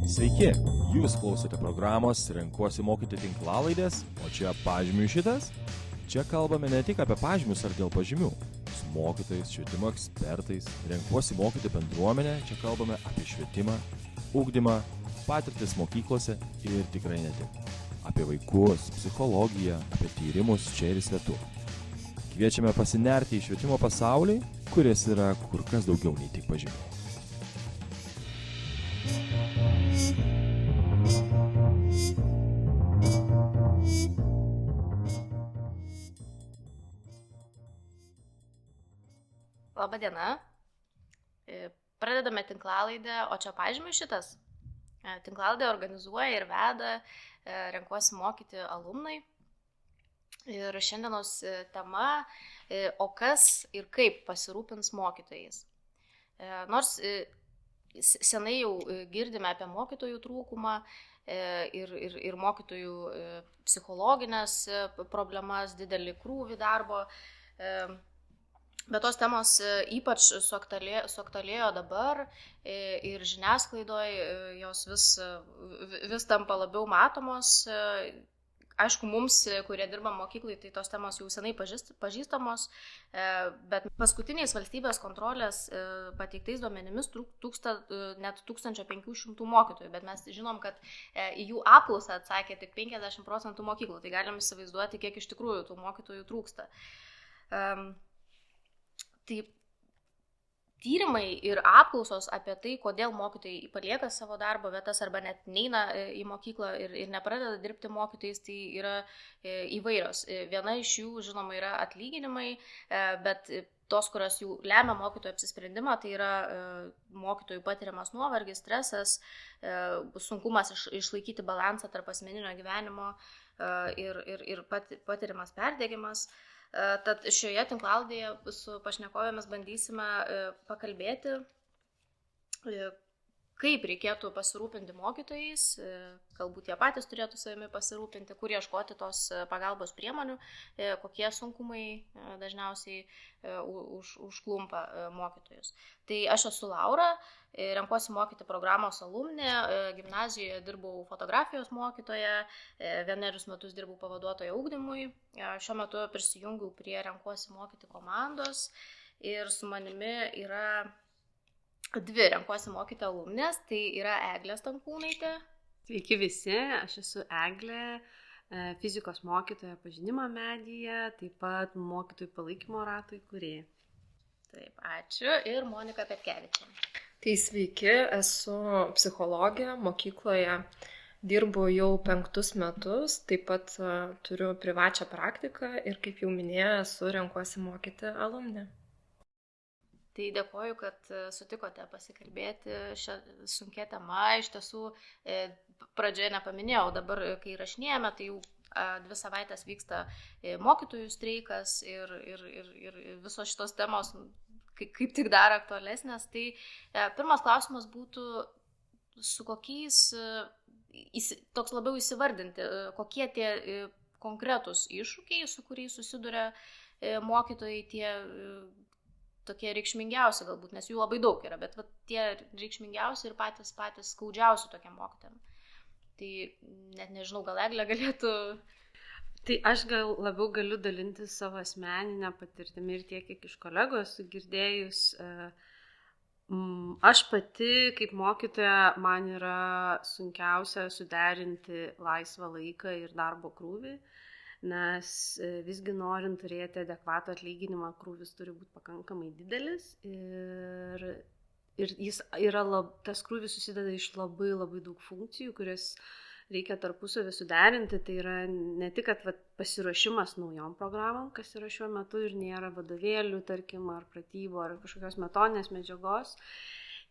Sveiki, jūs klausote programos Renkuosi mokyti tinklalaidės, o čia pažymių šitas. Čia kalbame ne tik apie pažymius ar dėl pažymių. Su mokytojais, švietimo ekspertais, Renkuosi mokyti bendruomenę, čia kalbame apie švietimą, ugdymą, patirtis mokyklose ir tikrai ne tik. Apie vaikus, psichologiją, apie tyrimus čia ir svetur. Kviečiame pasinerti į švietimo pasaulį, kuris yra kur kas daugiau nei tik pažymių. Labadiena. Pradedame tinklalaidę, o čia pažymių šitas. Tinklalaidę organizuoja ir veda Renkuosi mokyti alumnai. Ir šiandienos tema, o kas ir kaip pasirūpins mokytojais. Nors senai jau girdime apie mokytojų trūkumą ir mokytojų psichologinės problemas, didelį krūvį darbo, bet tos temos ypač suaktualėjo dabar ir žiniasklaidoje jos vis tampa labiau matomos. Aišku, mums, kurie dirbam mokyklai, tai tos temos jau senai pažįstamos, bet paskutiniais valstybės kontrolės pateiktais duomenimis trūksta net 1500 mokytojų, bet mes žinom, kad į jų apklausą atsakė tik 50% mokyklų, tai galim įsivaizduoti, kiek iš tikrųjų tų mokytojų trūksta. Tai tyrimai ir apklausos apie tai, kodėl mokytojai palieka savo darbo vietas arba net neina į mokyklą ir nepradeda dirbti mokytojais, tai yra įvairios. Viena iš jų, žinoma, yra atlyginimai, bet tos, kurios jų lemia mokytojų apsisprendimą, tai yra mokytojų patiriamas nuovargis, stresas, sunkumas išlaikyti balansą tarp asmeninio gyvenimo ir patiriamas perdegimas. Tad šioje tinklalaidėje su pašnekovėmis bandysime pakalbėti, kaip reikėtų pasirūpinti mokytojais, galbūt jie patys turėtų savimi pasirūpinti, kur ieškoti tos pagalbos priemonių, kokie sunkumai dažniausiai užklumpa mokytojus. Tai aš esu Laura, Renkuosi mokyti programos alumnė, gimnazijoje dirbau fotografijos mokytoja, 1 metus dirbau pavaduotoja ugdymui, šiuo metu prisijungiau prie Renkuosi mokyti komandos ir su manimi yra 2 Renkuosi mokyti alumnės, tai yra Eglė Stankūnaitė. Sveiki visi, aš esu Eglė, fizikos mokytoja pažinimo medyje, taip pat mokytojų palaikymo rato įkūrėja. Taip, ačiū. Ir Monika Petkevičienė. Tai sveiki, esu psichologė, mokykloje dirbu jau 5 metus, taip pat turiu privačią praktiką ir, kaip jau minėjau, esu Renkuosi mokyti alumnė. Tai dėkoju, kad sutikote pasikalbėti šią sunkia tema. Iš tiesų, pradžioje nepaminėjau, dabar, kai rašinėjame, tai jau 2 savaitės vyksta mokytojų streikas ir visos šitos temos kaip tik dar aktualesnės. Tai pirmas klausimas būtų, su kokiais, toks labiau įsivardinti, kokie tie konkretūs iššūkiai, su kuriais susiduria mokytojai, tie tokie reikšmingiausi galbūt, nes jų labai daug yra, bet tie reikšmingiausi ir patys skaudžiausi tokie mokytojai. Tai net nežinau, gal Eglė galėtų... Tai aš gal labiau galiu dalinti savo asmeninę patirtimį ir tiek, kiek iš kolegų esu girdėjus. Aš pati kaip mokytoja, man yra sunkiausia suderinti laisvą laiką ir darbo krūvį, nes visgi norint turėti adekvatų atlyginimą, krūvis turi būti pakankamai didelis ir jis tas krūvis susideda iš labai daug funkcijų, kurias reikia tarpusavį suderinti. Tai yra ne tik, kad pasiruošimas naujom programom, kas yra šiuo metu ir nėra vadovėlių, tarkim, ar pratybų, ar kažkokios metodinės medžiagos,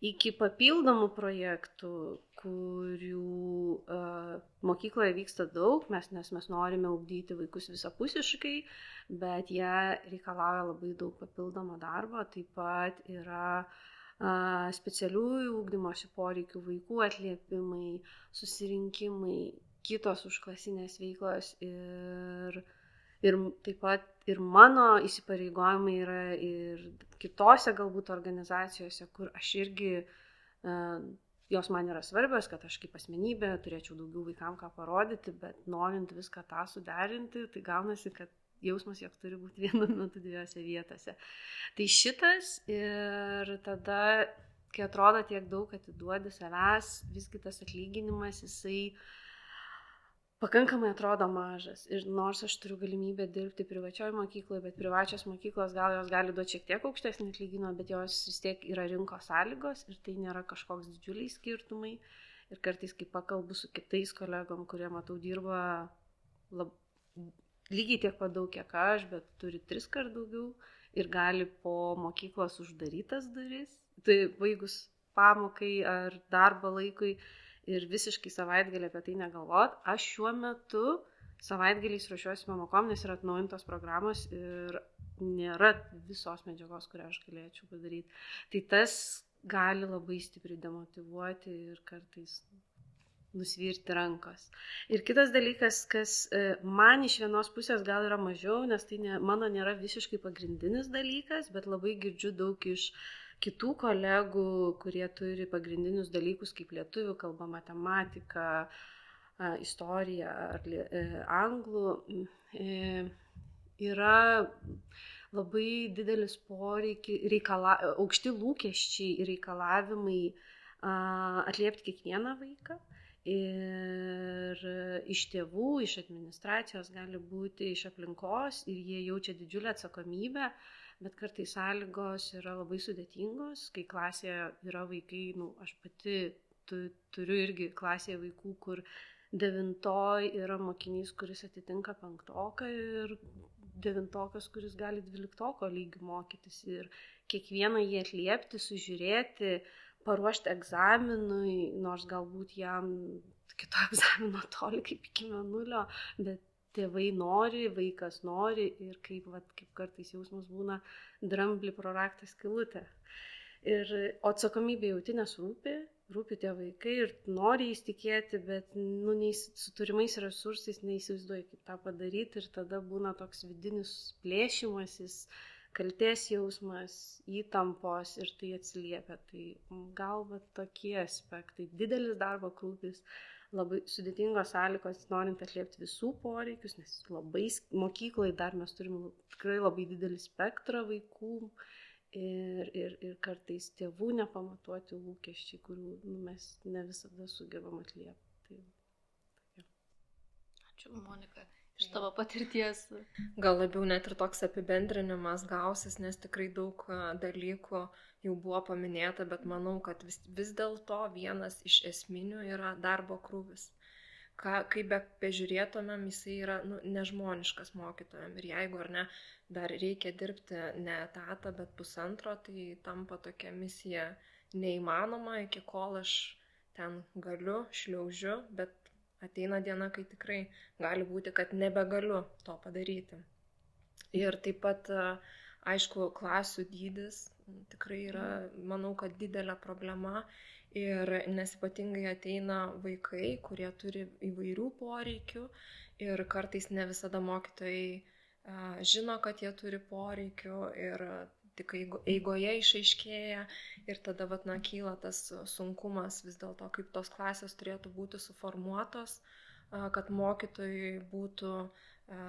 iki papildomų projektų, kurių mokykloje vyksta daug, nes mes norime ugdyti vaikus visapusiškai, bet jie reikalauja labai daug papildomo darbo. Taip pat yra specialiųjų ugdymosi poreikių vaikų atliepimai, susirinkimai, kitos užklasinės veiklos ir taip pat ir mano įsipareigojimai yra ir kitose galbūt organizacijose, kur aš irgi Jos man yra svarbios, kad aš kaip asmenybė turėčiau daugiau vaikam ką parodyti, bet norint viską tą suderinti, tai gaunasi, kad jausmas, jog turi būti vienu metu dviejose vietose. Tai šitas ir tada, kai atrodo tiek daug atiduodi savęs, visgi tas atlyginimas, jisai pakankamai atrodo mažas. Ir nors aš turiu galimybę dirbti privačioje mokykloje, bet privačios mokyklos gal jos gali duoti šiek tiek aukštesnį atlyginimą, bet jos vis tiek yra rinkos sąlygos ir tai nėra kažkoks didžiuliai skirtumai. Ir kartais, kai pakalbu su kitais kolegom, kurie, matau, dirba lygiai tiek pat daug, kiek aš, bet turi 3 kart daugiau ir gali po mokyklos uždarytas duris, tai baigus pamokai ar darbo laikui, ir visiškai savaitgalį apie tai negalvot. Aš šiuo metu savaitgaliais ruošiuosi pamokom, nes yra atnaujintos programos ir nėra visos medžiagos, kurią aš galėčiau padaryti. Tai tas gali labai stipriai demotyvuoti ir kartais nusvirti rankos. Ir kitas dalykas, kas man iš vienos pusės gal yra mažiau, nes tai mano nėra visiškai pagrindinis dalykas, bet labai girdžiu daug iš kitų kolegų, kurie turi pagrindinius dalykus kaip lietuvių kalba, matematika, istorija ar anglų, yra labai didelis poreikis, aukšti lūkesčiai ir reikalavimai atliepti kiekvieną vaiką. Ir iš tėvų, iš administracijos gali būti, iš aplinkos ir jie jaučia didžiulę atsakomybę, bet kartais sąlygos yra labai sudėtingos, kai klasėje yra vaikai, aš pati turiu irgi klasėje vaikų, kur 9 yra mokinys, kuris atitinka 5 ir 9, kuris gali 12 lygių mokytis ir kiekvieną jį atliepti, sužiūrėti, paruošti egzaminui, nors galbūt jam kito egzamino toli kaip iki mėnulio, bet tėvai nori, vaikas nori ir kaip kartais jausmas būna dramblį pro raktą skylutę. O atsakomybė jauti, nes rūpi tie vaikai ir nori jais tikėti, bet su turimais resursais neįsivaizduoja, kaip tą padaryti ir tada būna toks vidinis plėšimasis, kaltės jausmas, įtampos ir tai atsiliepia. Tai galbūt tokie aspektai, didelis darbo krūvis, labai sudėtingos sąlygos, norint atliepti visų poreikius, nes labai mokykloje dar mes turime tikrai labai didelį spektrą vaikų ir kartais tėvų nepamatuoti lūkesčiai, kurių mes ne visada sugebam atliepti. Ačiū, Monika, iš tavo patirties. Gal labiau net ir toks apibendrinimas gausis, nes tikrai daug dalykų jau buvo paminėta, bet manau, kad vis dėlto vienas iš esminių yra darbo krūvis. Kaip bežiūrėtumėm, jisai yra nežmoniškas mokytojam. Ir jeigu ar ne, dar reikia dirbti ne etatą, bet 1,5, tai tampa tokia misija neįmanoma, iki kol aš ten galiu, šliaužiu, bet ateina diena, kai tikrai gali būti, kad nebegaliu to padaryti. Ir taip pat, aišku, klasių dydis tikrai yra, manau, kad didelė problema. Ir nes ypatingai ateina vaikai, kurie turi įvairių poreikių ir kartais ne visada mokytojai žino, kad jie turi poreikių ir tik eigoje išaiškėja ir tada kyla tas sunkumas vis dėlto, kaip tos klasės turėtų būti suformuotos, kad mokytojui būtų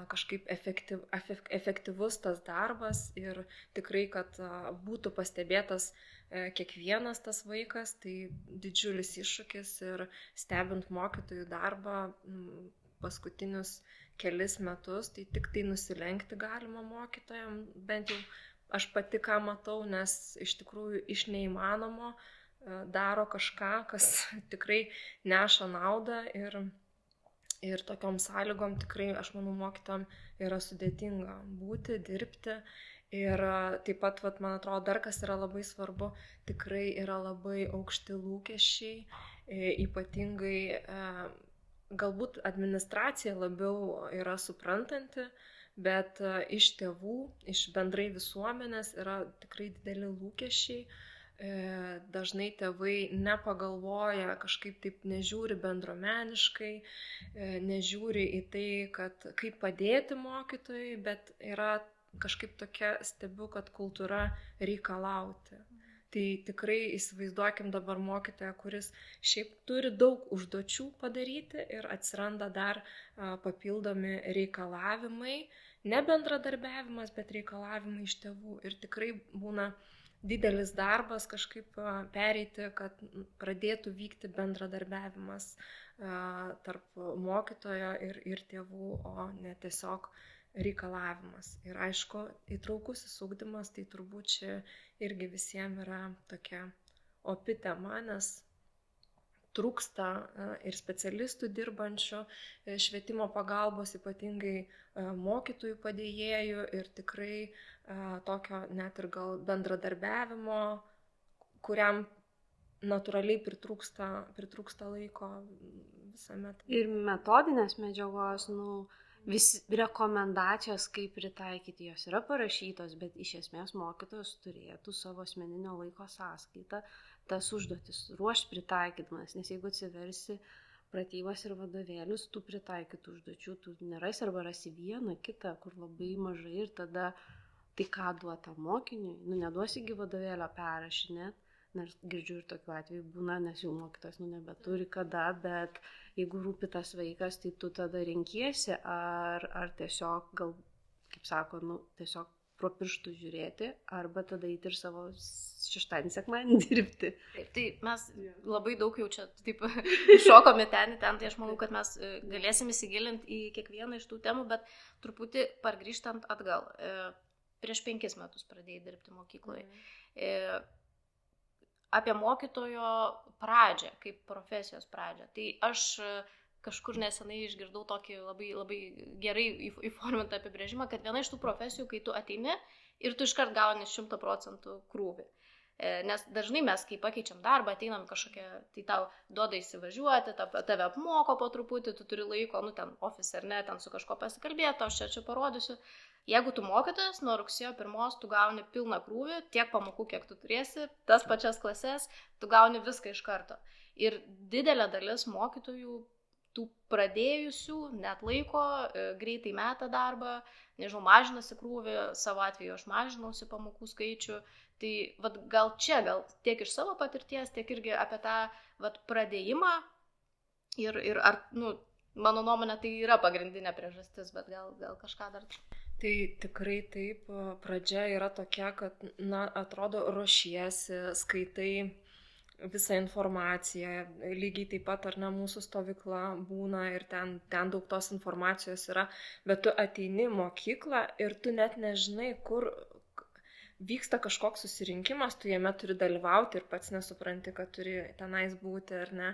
kažkaip efektyvus tas darbas ir tikrai, kad būtų pastebėtas kiekvienas tas vaikas, tai didžiulis iššūkis ir stebint mokytojų darbą paskutinius kelis metus, tai tik tai nusilenkti galima mokytojam, bent jau aš pati ką matau, nes iš tikrųjų iš neįmanomo daro kažką, kas tikrai neša naudą ir tokiom sąlygom tikrai, aš manau, mokytojam yra sudėtinga būti, dirbti. Ir taip pat, man atrodo, dar kas yra labai svarbu, tikrai yra labai aukšti lūkesčiai, ypatingai galbūt administracija labiau yra suprantanti, bet iš tėvų, iš bendrai visuomenės yra tikrai dideli lūkesčiai. Dažnai tėvai nepagalvoja, kažkaip taip nežiūri bendruomeniškai, nežiūri į tai, kad kaip padėti mokytojui, bet yra kažkaip tokia, stebiu, kad kultūra reikalauti. Tai tikrai įsivaizduokim dabar mokytoją, kuris šiaip turi daug užduočių padaryti ir atsiranda dar papildomi reikalavimai, ne bendradarbiavimas, bet reikalavimai iš tėvų. Ir tikrai būna didelis darbas kažkaip pereiti, kad pradėtų vykti bendradarbiavimas tarp mokytojo ir tėvų, o ne tiesiog reikalavimas. Ir aišku, įtraukusis ugdymas, tai turbūt čia irgi visiems yra tokia opi tema, nes trūksta ir specialistų dirbančių švietimo pagalbos, ypatingai mokytojų padėjėjų ir tikrai tokio net ir gal bendradarbiavimo, kuriam natūraliai pritrūksta laiko visame. Ir metodinės medžiagos, vis rekomendacijos, kaip pritaikyti, jos yra parašytos, bet iš esmės mokytojas turėtų savo asmeninio laiko sąskaitą tas užduotis ruošti pritaikydamas, nes jeigu atsiversi pratybas ir vadovėlius, tų pritaikytų užduočių tu nerasi arba rasi vieną, kitą, kur labai mažai ir tada tai ką duota mokiniui, neduosigi vadovėlio perrašinėt. Nors girdžiu ir tokiu atveju būna, nes jau mokytojas nebeturi kada, bet jeigu rūpi tas vaikas, tai tu tada renkiesi, ar tiesiog, gal, kaip sako, tiesiog pro pirštų žiūrėti, arba tada eiti ir savo šeštadienį sekmadienį dirbti. Taip, tai mes labai daug jau čia taip šokome ten, tai aš manau, kad mes galėsim įsigilinti į kiekvieną iš tų temų, bet truputį pargrįžtant atgal. Prieš 5 metus pradėjai dirbti mokykloje. Apie mokytojo pradžią, kaip profesijos pradžią. Tai aš kažkur nesenai išgirdau tokį labai, labai gerai įformintą apibrėžimą, kad viena iš tų profesijų, kai tu ateini ir tu iškart gauni 100% krūvį. Nes dažnai mes, kai pakeičiam darbą, ateinam kažkokią, tai tau duoda įsivažiuoti, tave apmoko po truputį, tu turi laiko, ten office ar ne, ten su kažko pasikalbėti, aš čia parodysiu. Jeigu tu mokytojas, nuo rugsėjo 1 tu gauni pilną krūvį, tiek pamokų, kiek tu turėsi, tas pačias klases, tu gauni viską iš karto. Ir didelė dalis mokytojų, tų pradėjusių, net laiko, greitai meta darbą, nežinau, mažinasi krūvį, savo atveju aš mažinausi pamokų skaičių. Tai gal tiek iš savo patirties, tiek irgi apie tą pradėjimą ir ar, mano nuomonė, tai yra pagrindinė priežastis, bet gal kažką dar. Tai tikrai taip, pradžia yra tokia, kad, atrodo, ruošiesi, skaitai visą informaciją, lygiai taip pat, ar ne, mūsų stovykla būna ir ten daug tos informacijos yra, bet tu ateini į mokyklą ir tu net nežinai, kur vyksta kažkoks susirinkimas, tu jame turi dalyvauti ir pats nesupranti, kad turi tenais būti, ar ne,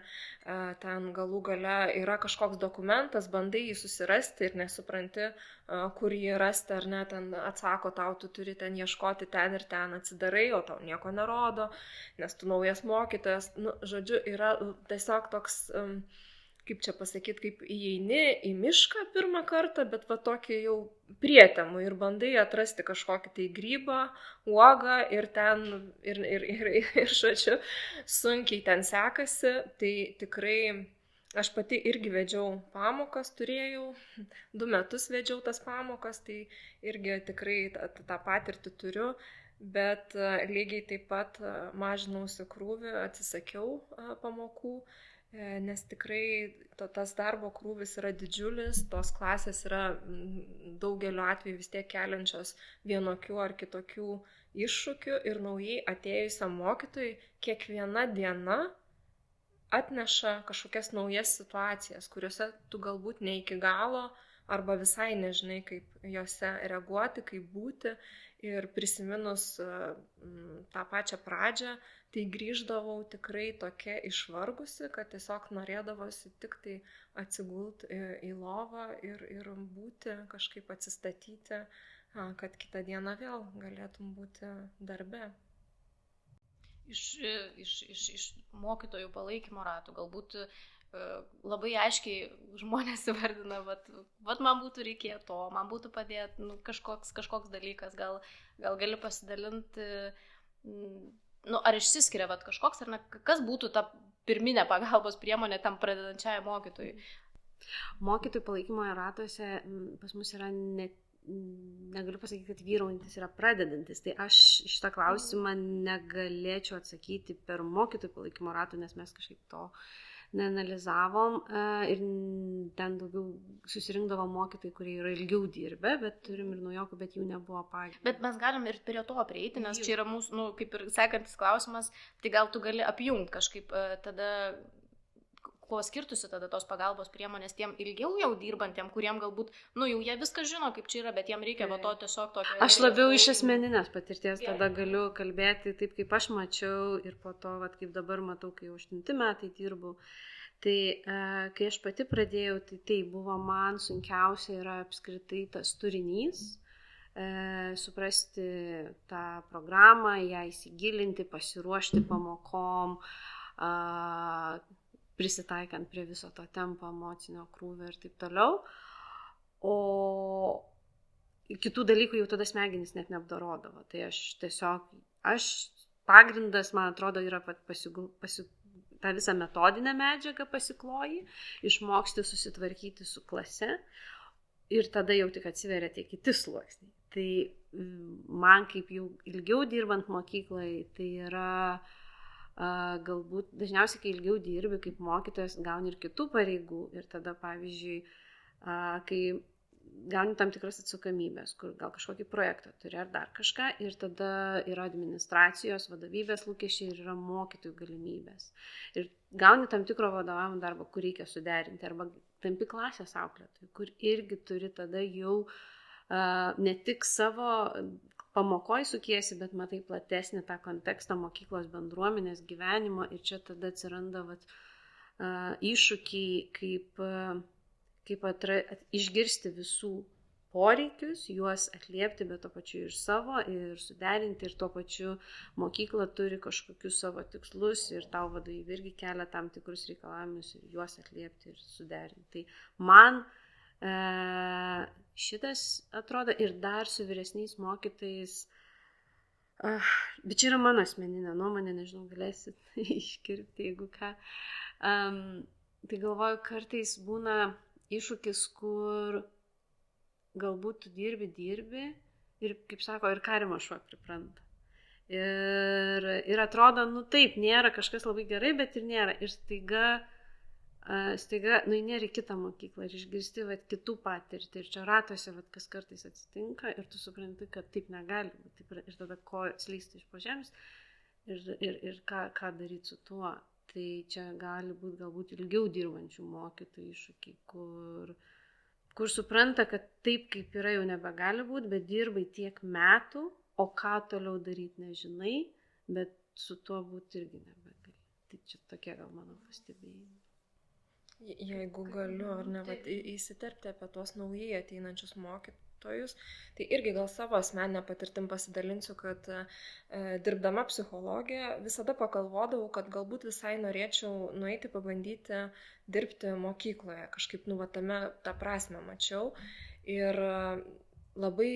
ten galų gale yra kažkoks dokumentas, bandai jį susirasti ir nesupranti, kur jį rasti, ar ne, ten atsako tau, tu turi ten ieškoti ten ir ten, atsidarai, o tau nieko nerodo, nes tu naujas mokytojas, žodžiu, yra tiesiog toks, kaip čia pasakyti, kaip įeini į mišką pirmą kartą, bet tokį jau prietemų ir bandai atrasti kažkokį tai grybą, uogą ir ten, ir žodžiu, sunkiai ten sekasi, tai tikrai aš pati irgi vedžiau pamokas, turėjau, 2 metus vedžiau tas pamokas, tai irgi tikrai tą patirtį turiu, bet lygiai taip pat mažinausi krūvį, atsisakiau pamokų, nes tikrai tas darbo krūvis yra didžiulis, tos klasės yra daugeliu atveju vis tiek keliančios vienokių ar kitokių iššūkių ir naujai atėjusiam mokytojui kiekviena diena atneša kažkokias naujas situacijas, kuriuose tu galbūt ne iki galo arba visai nežinai, kaip juose reaguoti, kaip būti. Ir prisiminus tą pačią pradžią, tai grįždavau tikrai tokia išvargusi, kad tiesiog norėdavosi tik tai atsigulti į lovą ir būti, kažkaip atsistatyti, kad kitą dieną vėl galėtum būti darbe. Iš mokytojų palaikymo ratų galbūt labai aiškiai žmonės įvardina, man būtų reikėję to, man būtų padėti kažkoks dalykas, gal gali pasidalinti, ar išsiskiria kažkoks, ar ne, kas būtų ta pirminė pagalbos priemonė tam pradedančiai mokytojui? Mokytojų palaikymo ratuose pas mus yra negaliu pasakyti, kad vyraujantis yra pradedantis. Tai aš šitą klausimą negalėčiau atsakyti per mokytojų palaikymo ratų, nes mes kažkaip to neanalizavom ir ten daugiau susirinkdavo mokytojai, kurie yra ilgiau dirbę, bet turim ir naujokų, bet jų nebuvo pagrindas. Bet mes galim ir prie to prieiti, nes čia yra mūsų, kaip ir sekantis klausimas, tai gal tu gali apjungti kažkaip tada, kuo skirtusi tada tos pagalbos priemonės tiem ilgiau jau dirbantiem, kuriem galbūt, jau jie viską žino, kaip čia yra, bet jiem reikia va to tiesiog tokio... Aš labiau iš asmeninės patirties tada galiu kalbėti taip, kaip aš mačiau ir po to, kaip dabar matau, kai jau 8 metai dirbu. Tai kai aš pati pradėjau, tai buvo man sunkiausia yra apskritai tas turinys, suprasti tą programą, ją įsigilinti, pasiruošti pamokom, prisitaikant prie viso to tempo, emocinio krūvio ir taip toliau. O kitų dalykų jau tada smegenys net neapdorodavo. Tai aš pagrindas, man atrodo, yra tą visą metodinę medžiagą pasikloji, išmoksti susitvarkyti su klase ir tada jau tik atsiveria tie kiti sluoksniai. Tai man kaip jau ilgiau dirbant mokyklai, tai yra galbūt dažniausiai, kai ilgiau dirbi kaip mokytojas, gauni ir kitų pareigų ir tada, pavyzdžiui, kai gauni tam tikras atsakomybės, kur gal kažkokį projektą turi ar dar kažką ir tada yra administracijos, vadovybės lūkesčiai ir yra mokytojų galimybės. Ir gauni tam tikro vadovavimo darbą, kur reikia suderinti arba tampi klasės auklėtojų, kur irgi turi tada jau ne tik savo pamokoj sukiesi, bet matai platesnį tą kontekstą mokyklos bendruomenės gyvenimo ir čia tada atsiranda iššūkiai, kaip išgirsti visų poreikius, juos atliepti, bet to pačiu ir savo, ir suderinti, ir tuo pačiu mokykla turi kažkokius savo tikslus ir tau vadovybė irgi kelia tam tikrus reikalavimus ir juos atliepti ir suderinti. Tai man šitas atrodo ir dar su vyresniais mokytojais, bet čia yra mano asmeninė nuomonė, nežinau, galėsit iškirpti, jeigu ką. Tai galvoju, kartais būna iššūkis, kur galbūt tu dirbi ir, kaip sako, ir karimo šuo pripranta. Ir atrodo, taip, nėra kažkas labai gerai, bet ir nėra. Ir staiga nueini į kitą mokyklą ir išgirsti kitų patirtį. Ir čia ratuose, kas kartais atsitinka ir tu supranti, kad taip negali būti. Ir tada ko slysta iš po žemės ir ką daryti su tuo. Tai čia gali būti galbūt ilgiau dirbančių mokytojų iššūkiai, kur supranta, kad taip kaip yra jau nebegali būti, bet dirbai tiek metų, o ką toliau daryti nežinai, bet su tuo būti irgi nebegali. Tai čia tokie gal mano pastebėjimai. Jeigu galiu, ar ne, įsiterpti apie tuos naujai ateinančius mokytojus, tai irgi gal savo asmeninę patirtim pasidalinsiu, kad dirbdama psichologija visada pagalvodavau, kad galbūt visai norėčiau nueiti pabandyti dirbti mokykloje, kažkaip tame tą prasme mačiau ir labai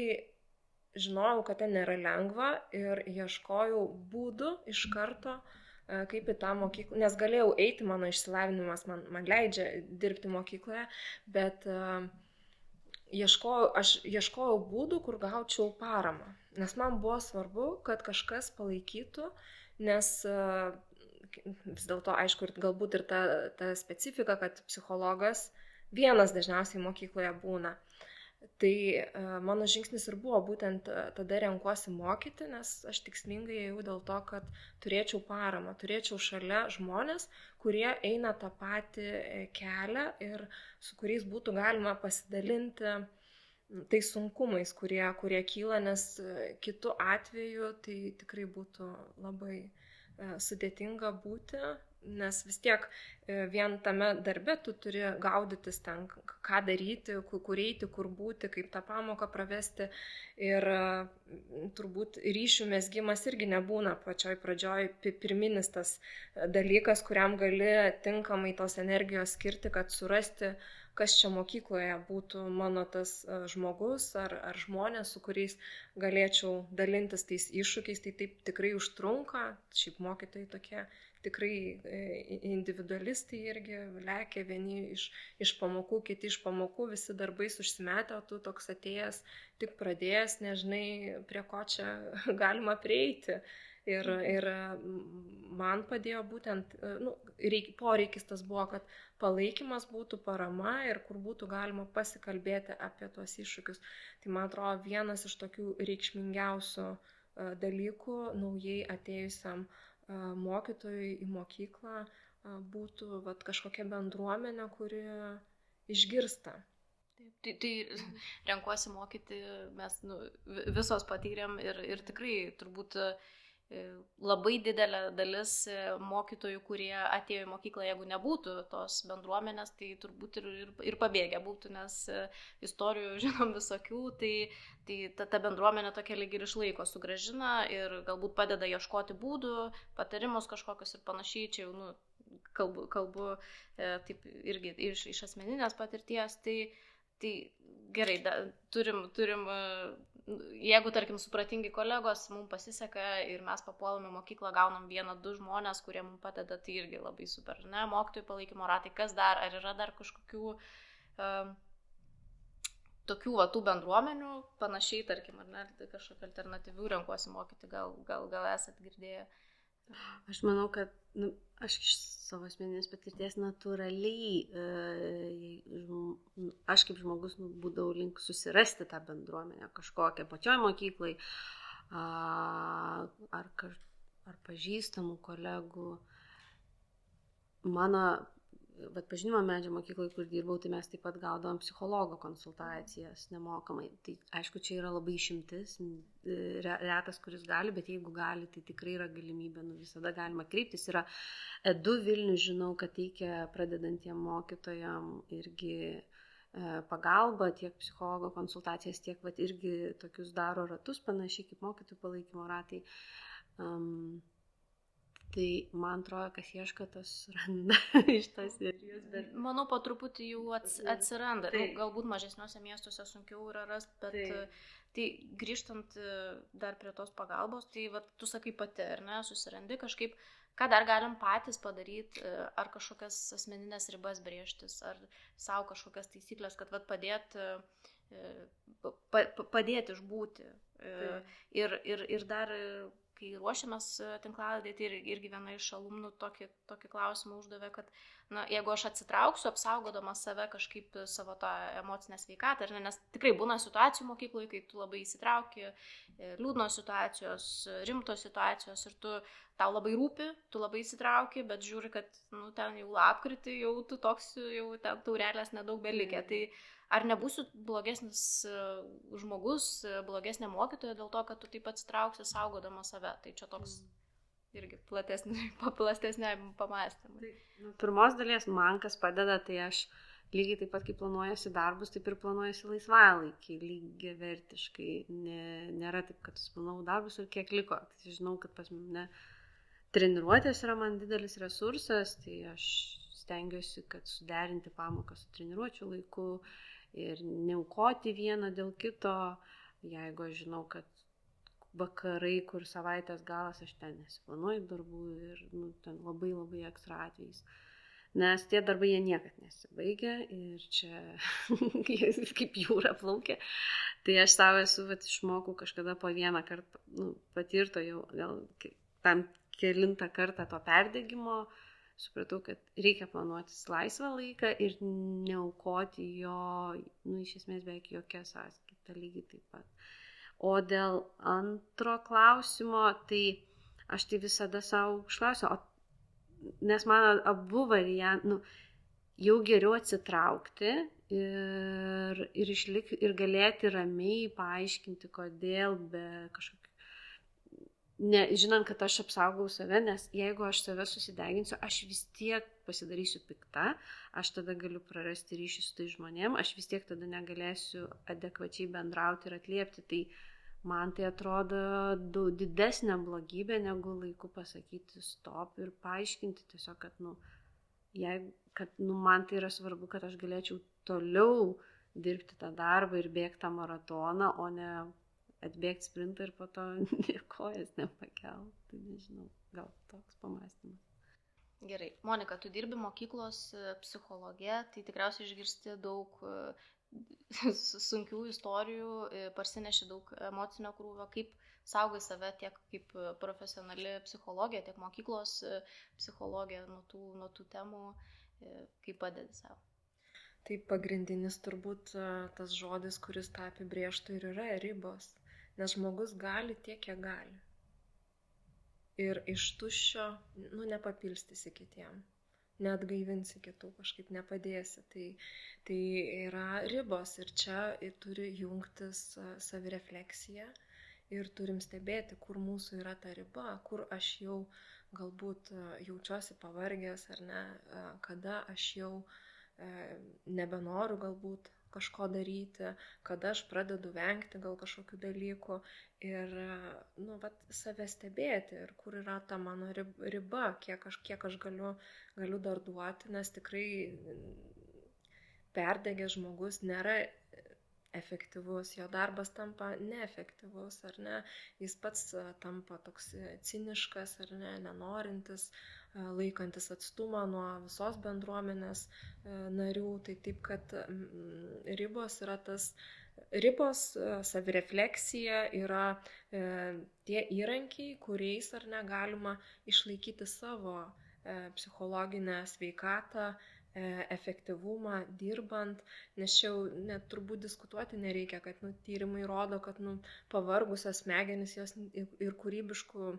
žinojau, kad ten nėra lengva ir ieškojau būdų iš karto, kaip į tą mokyklą, nes galėjau eiti, mano išsilavinimas man leidžia dirbti mokykloje, bet aš ieškojau būdų, kur gaučiau paramą, nes man buvo svarbu, kad kažkas palaikytų, nes vis dėlto, aišku, ir galbūt ir ta specifika, kad psichologas vienas dažniausiai mokykloje būna. Tai mano žingsnis ir buvo būtent tada renkuosi mokyti, nes aš tikslingai ėjau dėl to, kad turėčiau paramą, turėčiau šalia žmonės, kurie eina tą patį kelią ir su kuriais būtų galima pasidalinti tais sunkumais, kurie kyla, nes kitu atveju tai tikrai būtų labai sudėtinga būti, nes vis tiek vien tame darbe tu turi gaudytis ten, ką daryti, kur eiti, kur būti, kaip tą pamoką pravesti ir turbūt ryšių mezgimas irgi nebūna pačioj pradžioj pirminis tas dalykas, kuriam gali tinkamai tos energijos skirti, kad surasti, kas čia mokykloje būtų mano tas žmogus ar žmonės, su kuriais galėčiau dalintis tais iššūkiais, tai taip tikrai užtrunka, šiaip mokytojai tokie tikrai individualistai irgi lekia vieni iš pamokų, kiti iš pamokų, visi darbais užsimetę, o tu toks atėjęs, tik pradėjęs, nežinai, prie ko čia galima prieiti. Ir man padėjo būtent, poreikis tas buvo, kad palaikymas būtų parama ir kur būtų galima pasikalbėti apie tuos iššūkius. Tai man atrodo, vienas iš tokių reikšmingiausių dalykų naujai atėjusiam mokytojui į mokyklą būtų kažkokia bendruomenė, kuri išgirsta. Tai renkuosi mokyti, mes visos patyrėm ir tikrai turbūt labai didelė dalis mokytojų, kurie atėjo į mokyklą, jeigu nebūtų tos bendruomenės, tai turbūt ir pabėgę būtų, nes istorijų žinom visokių, tai ta bendruomenė tokia lyg ir išlaiko, sugrąžina ir galbūt padeda ieškoti būdų, patarimus kažkokius ir panašiai, čia jau kalbu taip irgi iš asmeninės patirties, tai gerai, turim jeigu, tarkim, supratingi kolegos, mums pasiseka ir mes papuolame mokyklą, gaunam 1-2 žmonės, kurie mums padeda, tai irgi labai super, ne? Mokytojų palaikymo ratai, kas dar, ar yra dar kažkokių tokių tų bendruomenių, panašiai, tarkim, ar ne, kažkokių alternatyvių renkuosi mokyti, gal esat girdėję? Aš manau, kad aš iš savo asmeninės patirties natūraliai, aš kaip žmogus būdavau link susirasti tą bendruomenę kažkokią pačioj mokyklai, ar pažįstamų kolegų. Mano pažinimo medžio mokyklai, kur dirbau, tai mes taip pat gaudavom psichologo konsultacijas nemokamai. Tai aišku, čia yra labai išimtis, retas, kuris gali, bet jeigu gali, tai tikrai yra galimybė, visada galima kreiptis. Yra Edu Vilnius, žinau, kad teikia pradedantiem mokytojam irgi pagalbą, tiek psichologo konsultacijas, tiek irgi tokius daro ratus, panašiai kaip mokytojų palaikymo ratai. Tai man atrodo, kas ieško, tas randa iš tos serijos. Bet... Manau, po truputį jų atsiranda. Galbūt mažesniuose miestuose sunkiau yra rasti, bet tai grįžtant dar prie tos pagalbos, tai tu sakai pati, ar ne, susirandi kažkaip, ką dar galim patys padaryti, ar kažkokias asmeninės ribas brėžtis, ar savo kažkokias taisyklės, kad padėti išbūti. Ir dar... Kai ruošiamės tinklalaidai, tai irgi viena iš alumnų tokį klausimą uždavė, kad jeigu aš atsitrauksiu, apsaugodama save kažkaip savo tą emocinę sveikatą, nes tikrai būna situacijų mokykloje, kai tu labai įsitrauki, liūdnos situacijos, rimtos situacijos ir tau labai rūpi, tu labai įsitrauki, bet žiūri, kad ten jau lapkritį, jau tu toks, jau ten taurelės nedaug belikė. Tai ar nebūsiu blogesnis žmogus, blogesnė mokytoja dėl to, kad tu taip atsitrauksi saugodama save? Tai čia toks irgi platesnė pamąstymai. Pirmos dalies man kas padeda, tai aš lygiai taip pat, kaip planuojasi darbus, taip ir planuojasi laisvalaikį, lygiai vertiškai. Nėra taip, kad suplanavau darbus ir kiek liko. Tai žinau, kad pas mane treniruotės yra man didelis resursas, tai aš stengiuosi, kad suderinti pamoką su treniruočių laiku ir neaukoti vieną dėl kito, jeigu aš žinau, kad vakarai, kur savaitės galas, aš ten nesiplanuoju darbų ir ten labai labai ekstra atvejais. Nes tie darbai jie niekad nesibaigia ir čia kaip jūra plaukia. Tai aš savo esu išmokau kažkada po vieną kartą patirto jau gal tam kelintą kartą to perdegimo. Supratau, kad reikia planuotis laisvą laiką ir neaukoti jo, iš esmės beveik jokia sąskaita, lygiai taip pat. O dėl antro klausimo, tai aš tai visada savo užklausiu, nes man abu variantai, jau geriau atsitraukti ir galėti ramiai paaiškinti, kodėl be kažkokio. Žinant, kad aš apsaugau save, nes jeigu aš save susideginsiu, aš vis tiek pasidarysiu pikta, aš tada galiu prarasti ryšį su tai žmonėm, aš vis tiek tada negalėsiu adekvačiai bendrauti ir atliepti. Tai man tai atrodo daug didesnė blogybė, negu laiku pasakyti stop ir paaiškinti tiesiog, kad man tai yra svarbu, kad aš galėčiau toliau dirbti tą darbą ir bėgti tą maratoną, o ne atbėgti sprintą ir po to kojas nepakelt. Tai nežinau, gal toks pamąstymas. Gerai. Monika, tu dirbi mokyklos psichologė, tai tikriausiai išgirsti daug sunkių istorijų, parsineši daug emocinio krūvio. Kaip saugai save tiek kaip profesionali psichologė, tiek mokyklos psichologė nuo tų temų, kaip padedi savo? Tai pagrindinis turbūt tas žodis, kuris tą apibrėžtų ir yra ribos. Nes žmogus gali tiek, kiek gali. Ir iš tuščio, nepapilstysi kitiem, neatgaivinsi kitų, kažkaip nepadėsi. Tai yra ribos ir čia turi jungtis savirefleksija ir turim stebėti, kur mūsų yra ta riba, kur aš jau galbūt jaučiuosi pavargęs ar ne, kada aš jau nebenoriu galbūt kažko daryti, kada aš pradedu vengti gal kažkokių dalykų ir save stebėti ir kur yra ta mano riba, kiek aš galiu dar duoti, nes tikrai perdegęs žmogus nėra efektyvus, jo darbas tampa neefektyvus, ar ne, jis pats tampa toks ciniškas, ar ne, nenorintis, laikantis atstumą nuo visos bendruomenės narių, tai taip, kad ribos yra savirefleksija yra tie įrankiai, kuriais ar ne galima išlaikyti savo psichologinę sveikatą, efektyvumą dirbant, nes čia jau net turbūt diskutuoti nereikia, kad tyrimai rodo, kad pavargusios smegenys jos ir kūrybiškų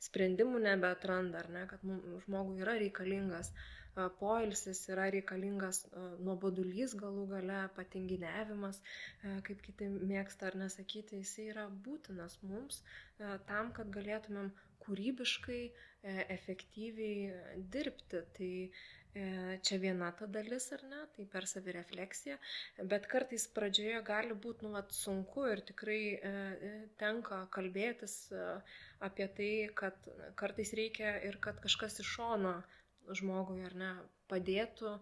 sprendimų nebeatranda, ar ne, kad žmogui yra reikalingas poilsis, yra reikalingas nuobodulys galų gale, patinginiavimas, kaip kiti mėgsta ar nesakyti, jis yra būtinas mums tam, kad galėtumėm kūrybiškai, efektyviai dirbti. Tai čia viena ta dalis, ar ne, tai per savirefleksiją, bet kartais pradžioje gali būti sunku ir tikrai tenka kalbėtis apie tai, kad kartais reikia ir kad kažkas iš šono žmogui, ar ne, padėtų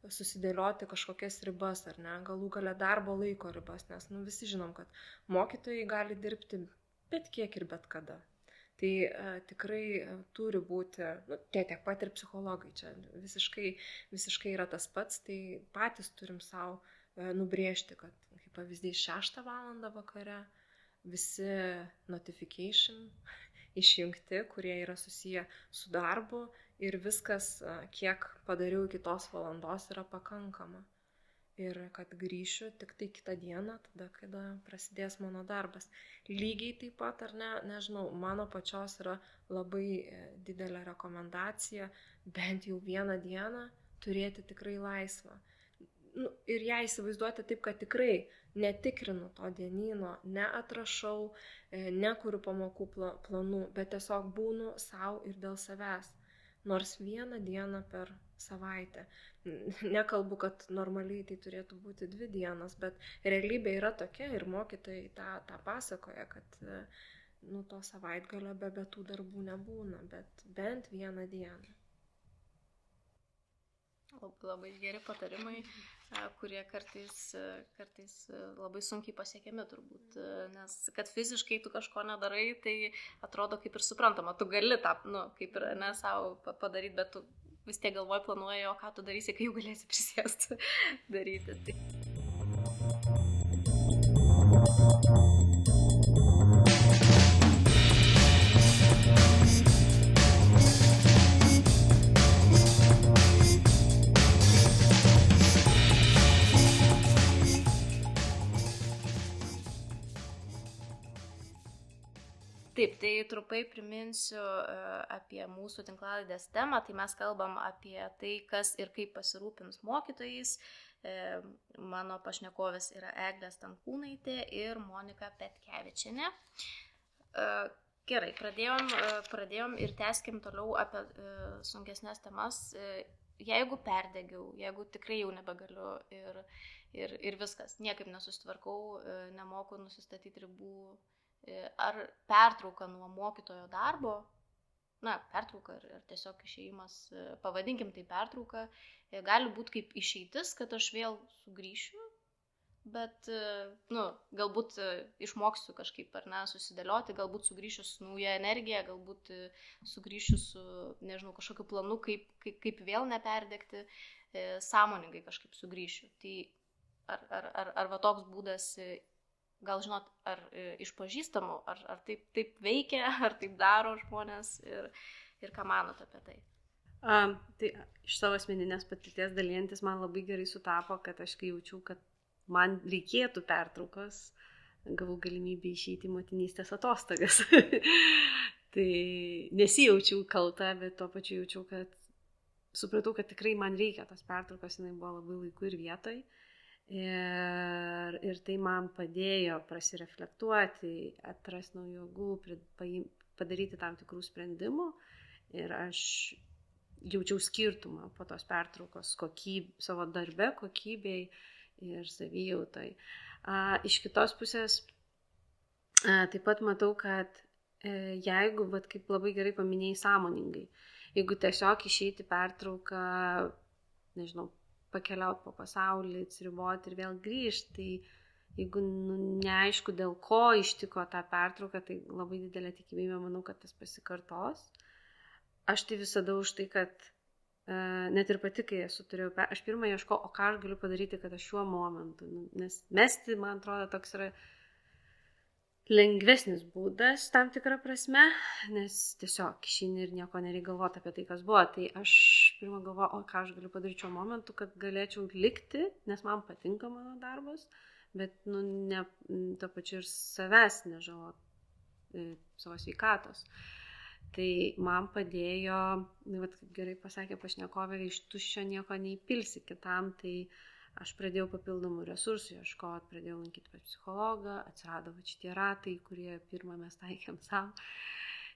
susidėlioti kažkokias ribas, ar ne, galų gale darbo laiko ribas, nes visi žinom, kad mokytojai gali dirbti bet kiek ir bet kada. Tai tikrai turi būti, tiek pat ir psichologai, čia visiškai yra tas pats, tai patys turim savo nubrėžti, kad kaip pavyzdys 6 valandą vakare visi notification išjungti, kurie yra susiję su darbu ir viskas, kiek padariau iki tos valandos, yra pakankama. Ir kad grįšiu tik tai kitą dieną, tada, kada prasidės mano darbas. Lygiai taip pat, ar ne, nežinau, mano pačios yra labai didelė rekomendacija bent jau vieną dieną turėti tikrai laisvą. Ir ją įsivaizduoti taip, kad tikrai netikrinu to dienyno, neatrašau, nekuriu pamokų planų, bet tiesiog būnu savo ir dėl savęs. Nors vieną dieną per savaitę. Nekalbu, kad normaliai tai turėtų būti 2 dienas, bet realybė yra tokia ir mokytojai tą pasakoja, kad to savaitgalio be tų darbų nebūna, bet bent vieną dieną. Labai geri patarimai, kurie kartais labai sunkiai pasiekiami turbūt, nes kad fiziškai tu kažko nedarai, tai atrodo kaip ir suprantama, tu gali tą, kaip ir ne savo padaryti, bet tu vis tiek galvoj planuoji, o ką tu darysi, kai jau galėsi prisėsti daryti. Tai. Taip, tai trumpai priminsiu apie mūsų tinklalaidės temą, tai mes kalbam apie tai, kas ir kaip pasirūpins mokytojais. Mano pašnekovės yra Eglė Stankūnaitė ir Monika Petkevičienė. Gerai, pradėjom ir tęskim toliau apie sunkesnės temas. Jeigu perdegiau, jeigu tikrai jau nebegaliu ir viskas, niekaip nesusitvarkau, nemoku nusistatyti ribų, ar pertrauka nuo mokytojo darbo, pertrauka ir tiesiog išėjimas, pavadinkim tai pertrauka, gali būti kaip išeitis, kad aš vėl sugrįšiu, bet, galbūt išmoksiu kažkaip, ar ne, susidėlioti, galbūt sugrįšiu su nauja energija, galbūt sugrįšiu su, nežinau, kažkokiu planu, kaip vėl neperdegti, sąmoningai kažkaip sugrįšiu. Tai ar va toks būdas, gal žinot, ar iš pažįstamų, ar taip veikia, ar taip daro žmonės ir ką manot apie tai? Tai iš savo asmeninės patirties dalintis man labai gerai sutapo, kad aš kai jaučiau, kad man reikėtų pertraukos, gavau galimybę išeiti į motinystės atostogas. Tai nesijaučiau kalta, bet tuo pačiu jaučiau, kad supratau, kad tikrai man reikia tos pertraukos, jinai buvo labai laiku ir vietoj. Ir tai man padėjo prasireflektuoti, atrasti naujų jėgų, padaryti tam tikrų sprendimų. Ir aš jaučiau skirtumą po tos pertraukos savo darbe, kokybei ir savijautai. Iš kitos pusės taip pat matau, kad jeigu, kaip labai gerai paminėjai, sąmoningai, jeigu tiesiog išeiti pertrauką, nežinau, pakeliauti po pasaulį, atsiriboti ir vėl grįžti, tai jeigu neaišku, dėl ko ištiko tą pertrauką, tai labai didelė tikimybė, manau, kad tas pasikartos. Aš tai visada už tai, kad net ir pati, kai aš pirmą ieškau, o ką aš galiu padaryti, kad aš šiuo momentu, nes mesti, man atrodo, toks yra lengvesnis būdas tam tikrą prasme, nes tiesiog išeini ir nieko nereikia galvoti apie tai, kas buvo. Tai aš pirmą galvoju, o ką aš galiu padaryti šiuo momentu, kad galėčiau likti, nes man patinka mano darbas, bet ne to pačiu ir savęs nežaloti, savo sveikatos. Tai man padėjo, kaip gerai pasakė pašnekovė, iš tuščio nieko neįpilsi kitam, tai aš pradėjau papildomų resursų ieškoti, pradėjau lankyti pas psichologą, atsirado šitie ratai, kurie pirmą mes taikėm savo.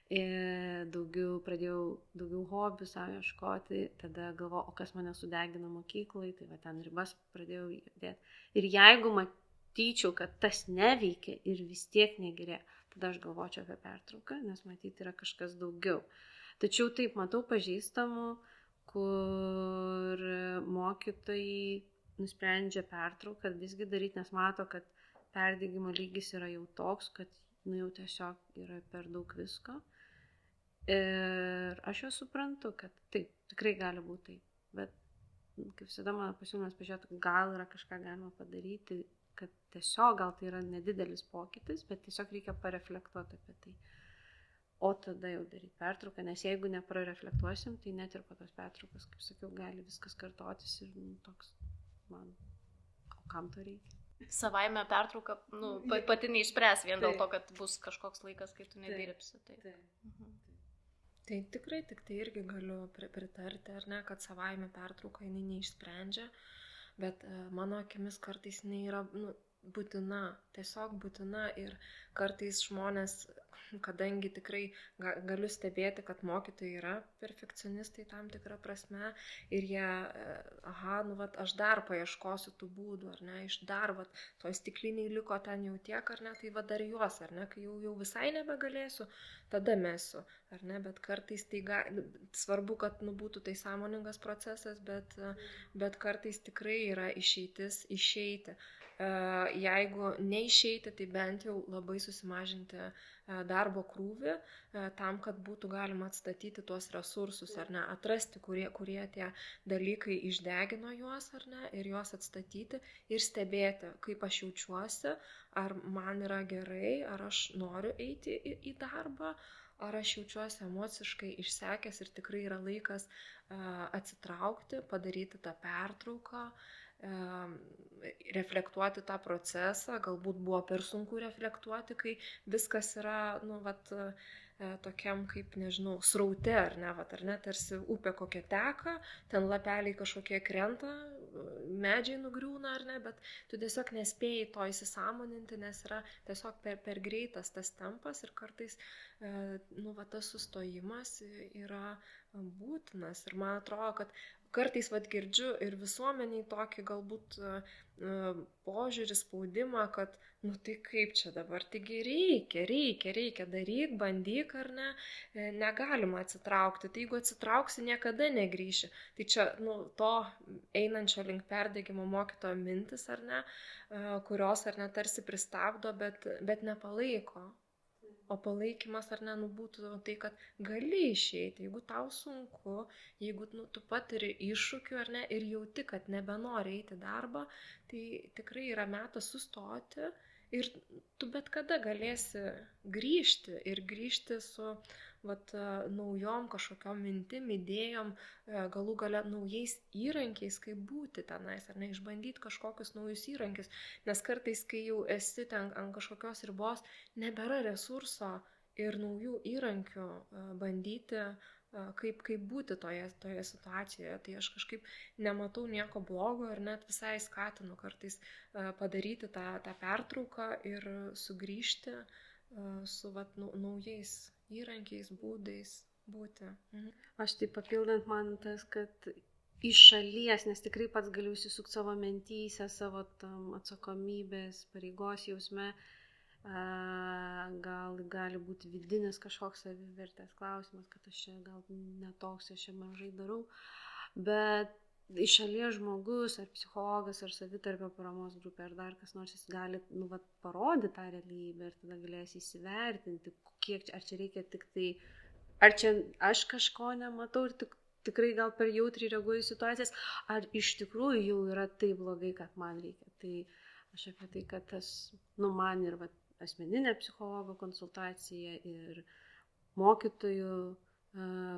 Pradėjau daugiau hobių savo ieškoti, tada galvojau, o kas mane sudegino mokyklai, tai va ten ribas pradėjau dėti. Ir jeigu matyčiau, kad tas neveikia ir vis tiek negerė, tada aš galvočiau apie pertrauką, nes matyti yra kažkas daugiau. Tačiau taip matau pažįstamų, kur mokytojai nusprendžia pertrauką visgi daryti, nes mato, kad perdegimo lygis yra jau toks, kad jau tiesiog yra per daug visko. Ir aš jau suprantu, kad taip, tikrai gali būti taip. Bet kaip visada mano pasiūlymas pažiūrėti, gal yra kažką galima padaryti, kad tiesiog gal tai yra nedidelis pokytis, bet tiesiog reikia pareflektuoti apie tai. O tada jau daryti pertrauką, nes jeigu neprareflektuosim, tai net ir po tos pertraukos, kaip sakiau, gali viskas kartotis ir toks man, o kam to reikia? Savaime pertrauka, pati neišspręs vien dėl to, kad bus kažkoks laikas, kai tu nedirbsi. Tai tikrai, tik tai irgi galiu pritarti, ar ne, kad savaime pertrauka jinai neišsprendžia, bet mano akimis kartais jinai yra būtina, tiesiog būtina ir kartais žmonės, kadangi tikrai galiu stebėti, kad mokytojai yra perfekcionistai tam tikrą prasme ir jie, aš dar paieškosiu tų būdų, ar ne, iš dar, toj stikliniai liko ten jau tiek, ar ne, tai dar juos, ar ne, kai jau visai nebegalėsiu, tada mesiu, ar ne, bet kartais tai svarbu, kad būtų tai sąmoningas procesas, bet kartais tikrai yra išeitis išeiti. Jeigu neišeiti, tai bent jau labai susimažinti darbo krūvį, tam, kad būtų galima atstatyti tuos resursus, ar ne, atrasti, kurie tie dalykai išdegino juos, ar ne, ir juos atstatyti ir stebėti, kaip aš jaučiuosi, ar man yra gerai, ar aš noriu eiti į darbą, ar aš jaučiuosi emociškai išsekęs ir tikrai yra laikas atsitraukti, padaryti tą pertrauką, reflektuoti tą procesą, galbūt buvo per sunku reflektuoti, kai viskas yra, tokiam kaip, nežinau, sraute, ar ne, tarsi upė kokia teka, ten lapeliai kažkokie krenta, medžiai nugriūna, ar ne, bet tu tiesiog nespėjai to įsisąmoninti, nes yra tiesiog per greitas tas tempas ir kartais, tas sustojimas yra būtinas ir man atrodo, kad kartais girdžiu ir visuomeniai tokį galbūt požiūrį, spaudimą, kad, tai kaip čia dabar, taigi reikia, daryk, bandyk, ar ne, negalima atsitraukti, tai jeigu atsitrauksi, niekada negrįši. Tai čia, to einančio link perdegimo perdegimo mokytojo mintis, ar ne, kurios, ar ne, tarsi pristabdo, bet nepalaiko. O palaikymas, ar ne, būtų tai, kad gali išeiti, jeigu tau sunku, jeigu tu patiri iššūkių, ar ne, ir jauti, kad nebenori eiti darbą, tai tikrai yra metas sustoti ir tu bet kada galėsi grįžti su naujom kažkokiom mintim, idėjom, galų gale naujais įrankiais, kaip būti tenais, ar ne, išbandyti kažkokius naujus įrankius, nes kartais, kai jau esi ten ant kažkokios ribos, nebėra resurso ir naujų įrankių bandyti, kaip būti toje situacijoje. Tai aš kažkaip nematau nieko blogo ir net visai skatinu kartais padaryti tą pertrauką ir sugrįžti su naujais įrankiais, būdais būti. Aš tai papildant man tas, kad iš šalies, nes tikrai pats galiu įsisukti savo mentyse, savo tam atsakomybės, pareigos jausme, gali būti vidinis kažkoks savivertės klausimas, kad aš čia gal netoks, aš čia mažai darau, bet iš šalies žmogus, ar psichologas, ar savitarpio paramos grupė, ar dar kas nors, jis gali parodyti tą realybę ir tada galės įsivertinti, ar čia reikia tik tai, ar čia aš kažko nematau ir tikrai gal per jautriai reaguoju į situacijas, ar iš tikrųjų jau yra taip blogai, kad man reikia. Tai aš apie tai, kad tas, man ir asmeninė psichologo konsultacija ir mokytojų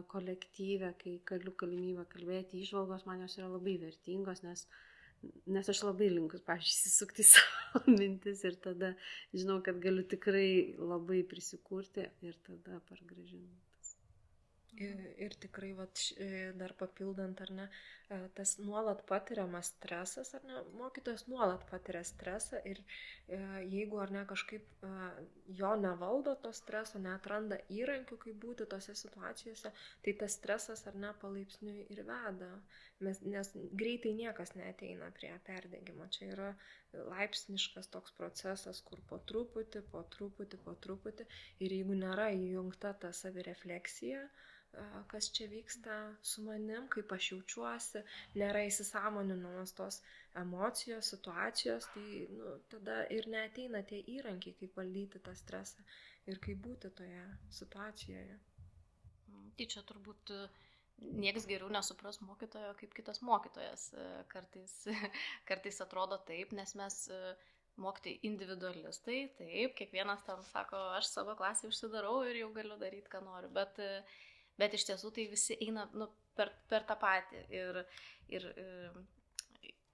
kolektyve, kai galiu galimybę kalbėti, įžvalgos man jos yra labai vertingos, nes aš labai linkus, pavyzdžiui, įsisukti savo mintis ir tada žinau, kad galiu tikrai labai prisikurti ir tada pargražinti. Ir tikrai dar papildant, ar ne, tas nuolat patiriamas stresas, ar ne, mokytojas nuolat patiria stresą ir jeigu, ar ne, kažkaip jo nevaldo to streso, neatranda įrankių, kaip būti tose situacijose, tai tas stresas, ar ne, palaipsniui ir veda, nes greitai niekas neateina prie perdegimo. Čia yra laipsniškas toks procesas, kur po truputį ir jeigu nėra įjungta ta savirefleksija, kas čia vyksta su manim, kaip aš jaučiuosi, nėra įsisąmoninamas tos emocijos, situacijos, tai tada ir neateina tie įrankiai, kaip valdyti tą stresą ir kaip būti toje situacijoje. Tai čia turbūt nieks geriau nesupras mokytojo kaip kitas mokytojas. Kartais atrodo taip, nes mes mokytojai individualistai, taip, kiekvienas ten sako, aš savo klasę užsidarau ir jau galiu daryti, ką noriu, bet iš tiesų tai visi eina per tą patį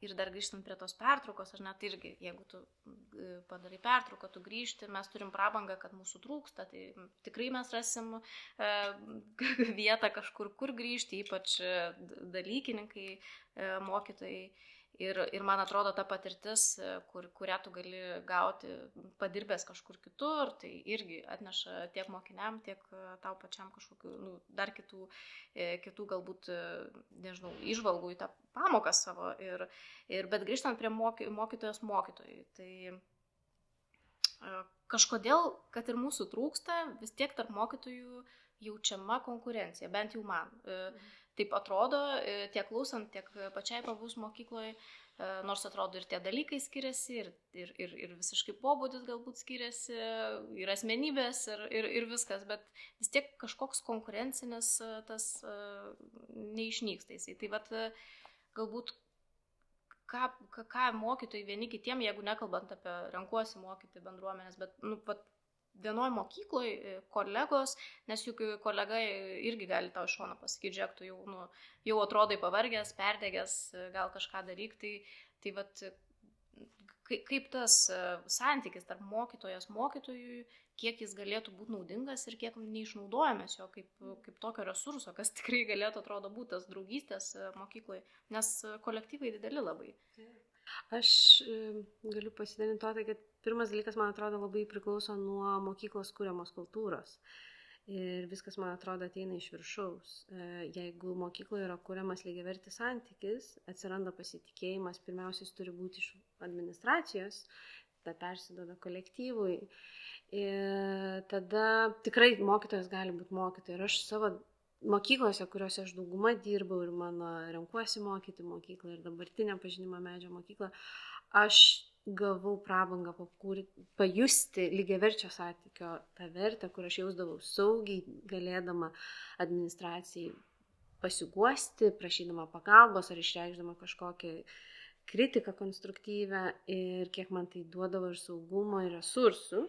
ir dar grįžtant prie tos pertraukos, ar net irgi, jeigu tu padarai pertrauką, tu grįžti, mes turim prabangą, kad mūsų trūksta, tai tikrai mes rasim vietą kažkur, kur grįžti, ypač dalykininkai, mokytojai. Ir man atrodo, ta patirtis, kurią tu gali gauti padirbęs kažkur kitur, tai irgi atneša tiek mokiniam, tiek tau pačiam kažkokių, dar kitų galbūt, nežinau, įžvalgų į tą pamoką savo. Bet grįžtant prie mokytojos mokytojui, tai kažkodėl, kad ir mūsų trūksta, vis tiek tarp mokytojų jaučiama konkurencija, bent jau man. Taip atrodo, tiek klausant, tiek pačiai pabus mokykloje, nors atrodo ir tie dalykai skiriasi, ir visiškai pobūdis galbūt skiriasi, ir asmenybės, ir viskas, bet vis tiek kažkoks konkurencinis tas neišnyksta. Tai galbūt ką mokytojai vieni kitiem, jeigu nekalbant apie renkuosi mokyti bendruomenės, bet vienoj mokykloje kolegos, nes juk kolega irgi gali tau iš šono pasakyti, žiūrėk, tu jau atrodai pavargęs, perdegęs, gal kažką daryk, tai kaip tas santykis tarp mokytojui, kiek jis galėtų būti naudingas ir kiek neišnaudojamės jo kaip tokio resurso, kas tikrai galėtų, atrodo, būti tas draugystės mokykloje, nes kolektyvai dideli labai. Aš galiu pasidalinti to, kad pirmas dalykas, man atrodo, labai priklauso nuo mokyklos kūriamos kultūros. Ir viskas, man atrodo, ateina iš viršaus. Jeigu mokykloje yra kūriamas lygiavertis santykis, atsiranda pasitikėjimas, pirmiausiai turi būti iš administracijos, tada persiduoda kolektyvui. Ir tada tikrai mokytojas gali būti mokytojas. Ir aš savo mokyklose, kuriuose aš daugumą dirbau ir mano renkuosi mokyti mokyklą ir dabartinę pažinimo medžio mokyklą, aš gavau prabangą pajusti lygiaverčio santykio tą vertę, kur aš jausdavau saugiai, galėdama administracijai pasiguosti, prašydama pagalbos ar išreikšdama kažkokią kritiką konstruktyvę ir kiek man tai duodavo ir saugumo, ir resursų.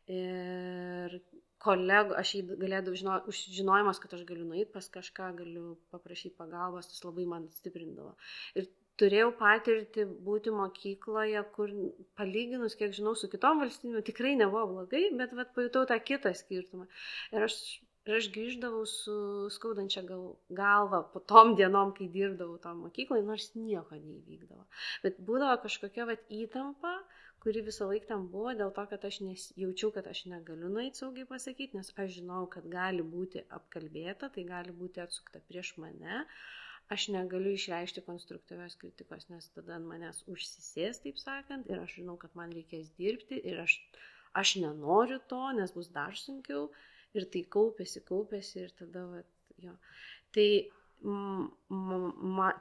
Ir kolegų, aš galėdavau žinojimas, kad aš galiu nueiti pas kažką, galiu paprašyti pagalbos, tas labai man stiprindavo. Ir turėjau patirti būti mokykloje, kur palyginus, kiek žinau, su kitom valstybėm tikrai nebuvo blogai, bet pajutau tą kitą skirtumą. Ir aš grįždavau su skaudančia galva po tom dienom, kai dirbdavau tom mokyklai, nors nieko neįvykdavo. Bet būdavo kažkokia įtampa, kuri visą laiką tam buvo, dėl to, kad aš jaučiau, kad aš negaliu nueiti saugiai pasakyti, nes aš žinau, kad gali būti apkalbėta, tai gali būti atsukta prieš mane. Aš negaliu išreikšti konstruktyvios kritikos, nes tada ant manęs užsisės, taip sakant, ir aš žinau, kad man reikės dirbti ir aš nenoriu to, nes bus dar sunkiau. Ir tai kaupėsi ir tada, Tai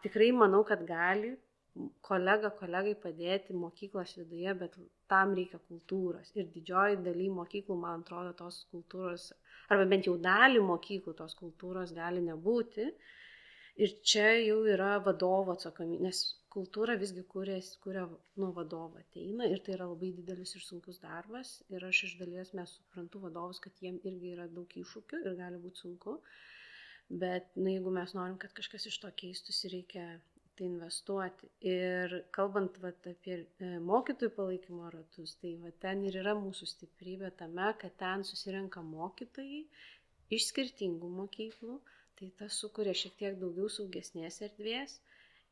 tikrai manau, kad gali kolegai padėti mokyklos viduje, bet tam reikia kultūros. Ir didžioji daly mokyklų, man atrodo, tos kultūros, arba bent jau dalį mokyklų tos kultūros gali nebūti. Ir čia jau yra vadovo atsakomybė, nes kultūra visgi kuria nuo vadovo ateina ir tai yra labai didelis ir sunkus darbas. Ir aš iš dalies mes suprantu vadovus, kad jiem irgi yra daug iššūkių ir gali būti sunku. Bet jeigu mes norim, kad kažkas iš to keistųsi, reikia tai investuoti. Ir kalbant apie mokytojų palaikymo ratus, tai ten ir yra mūsų stiprybė tame, kad ten susirenka mokytojai iš skirtingų mokyklų. Tai tas sukuria šiek tiek daugiau saugesnės erdvės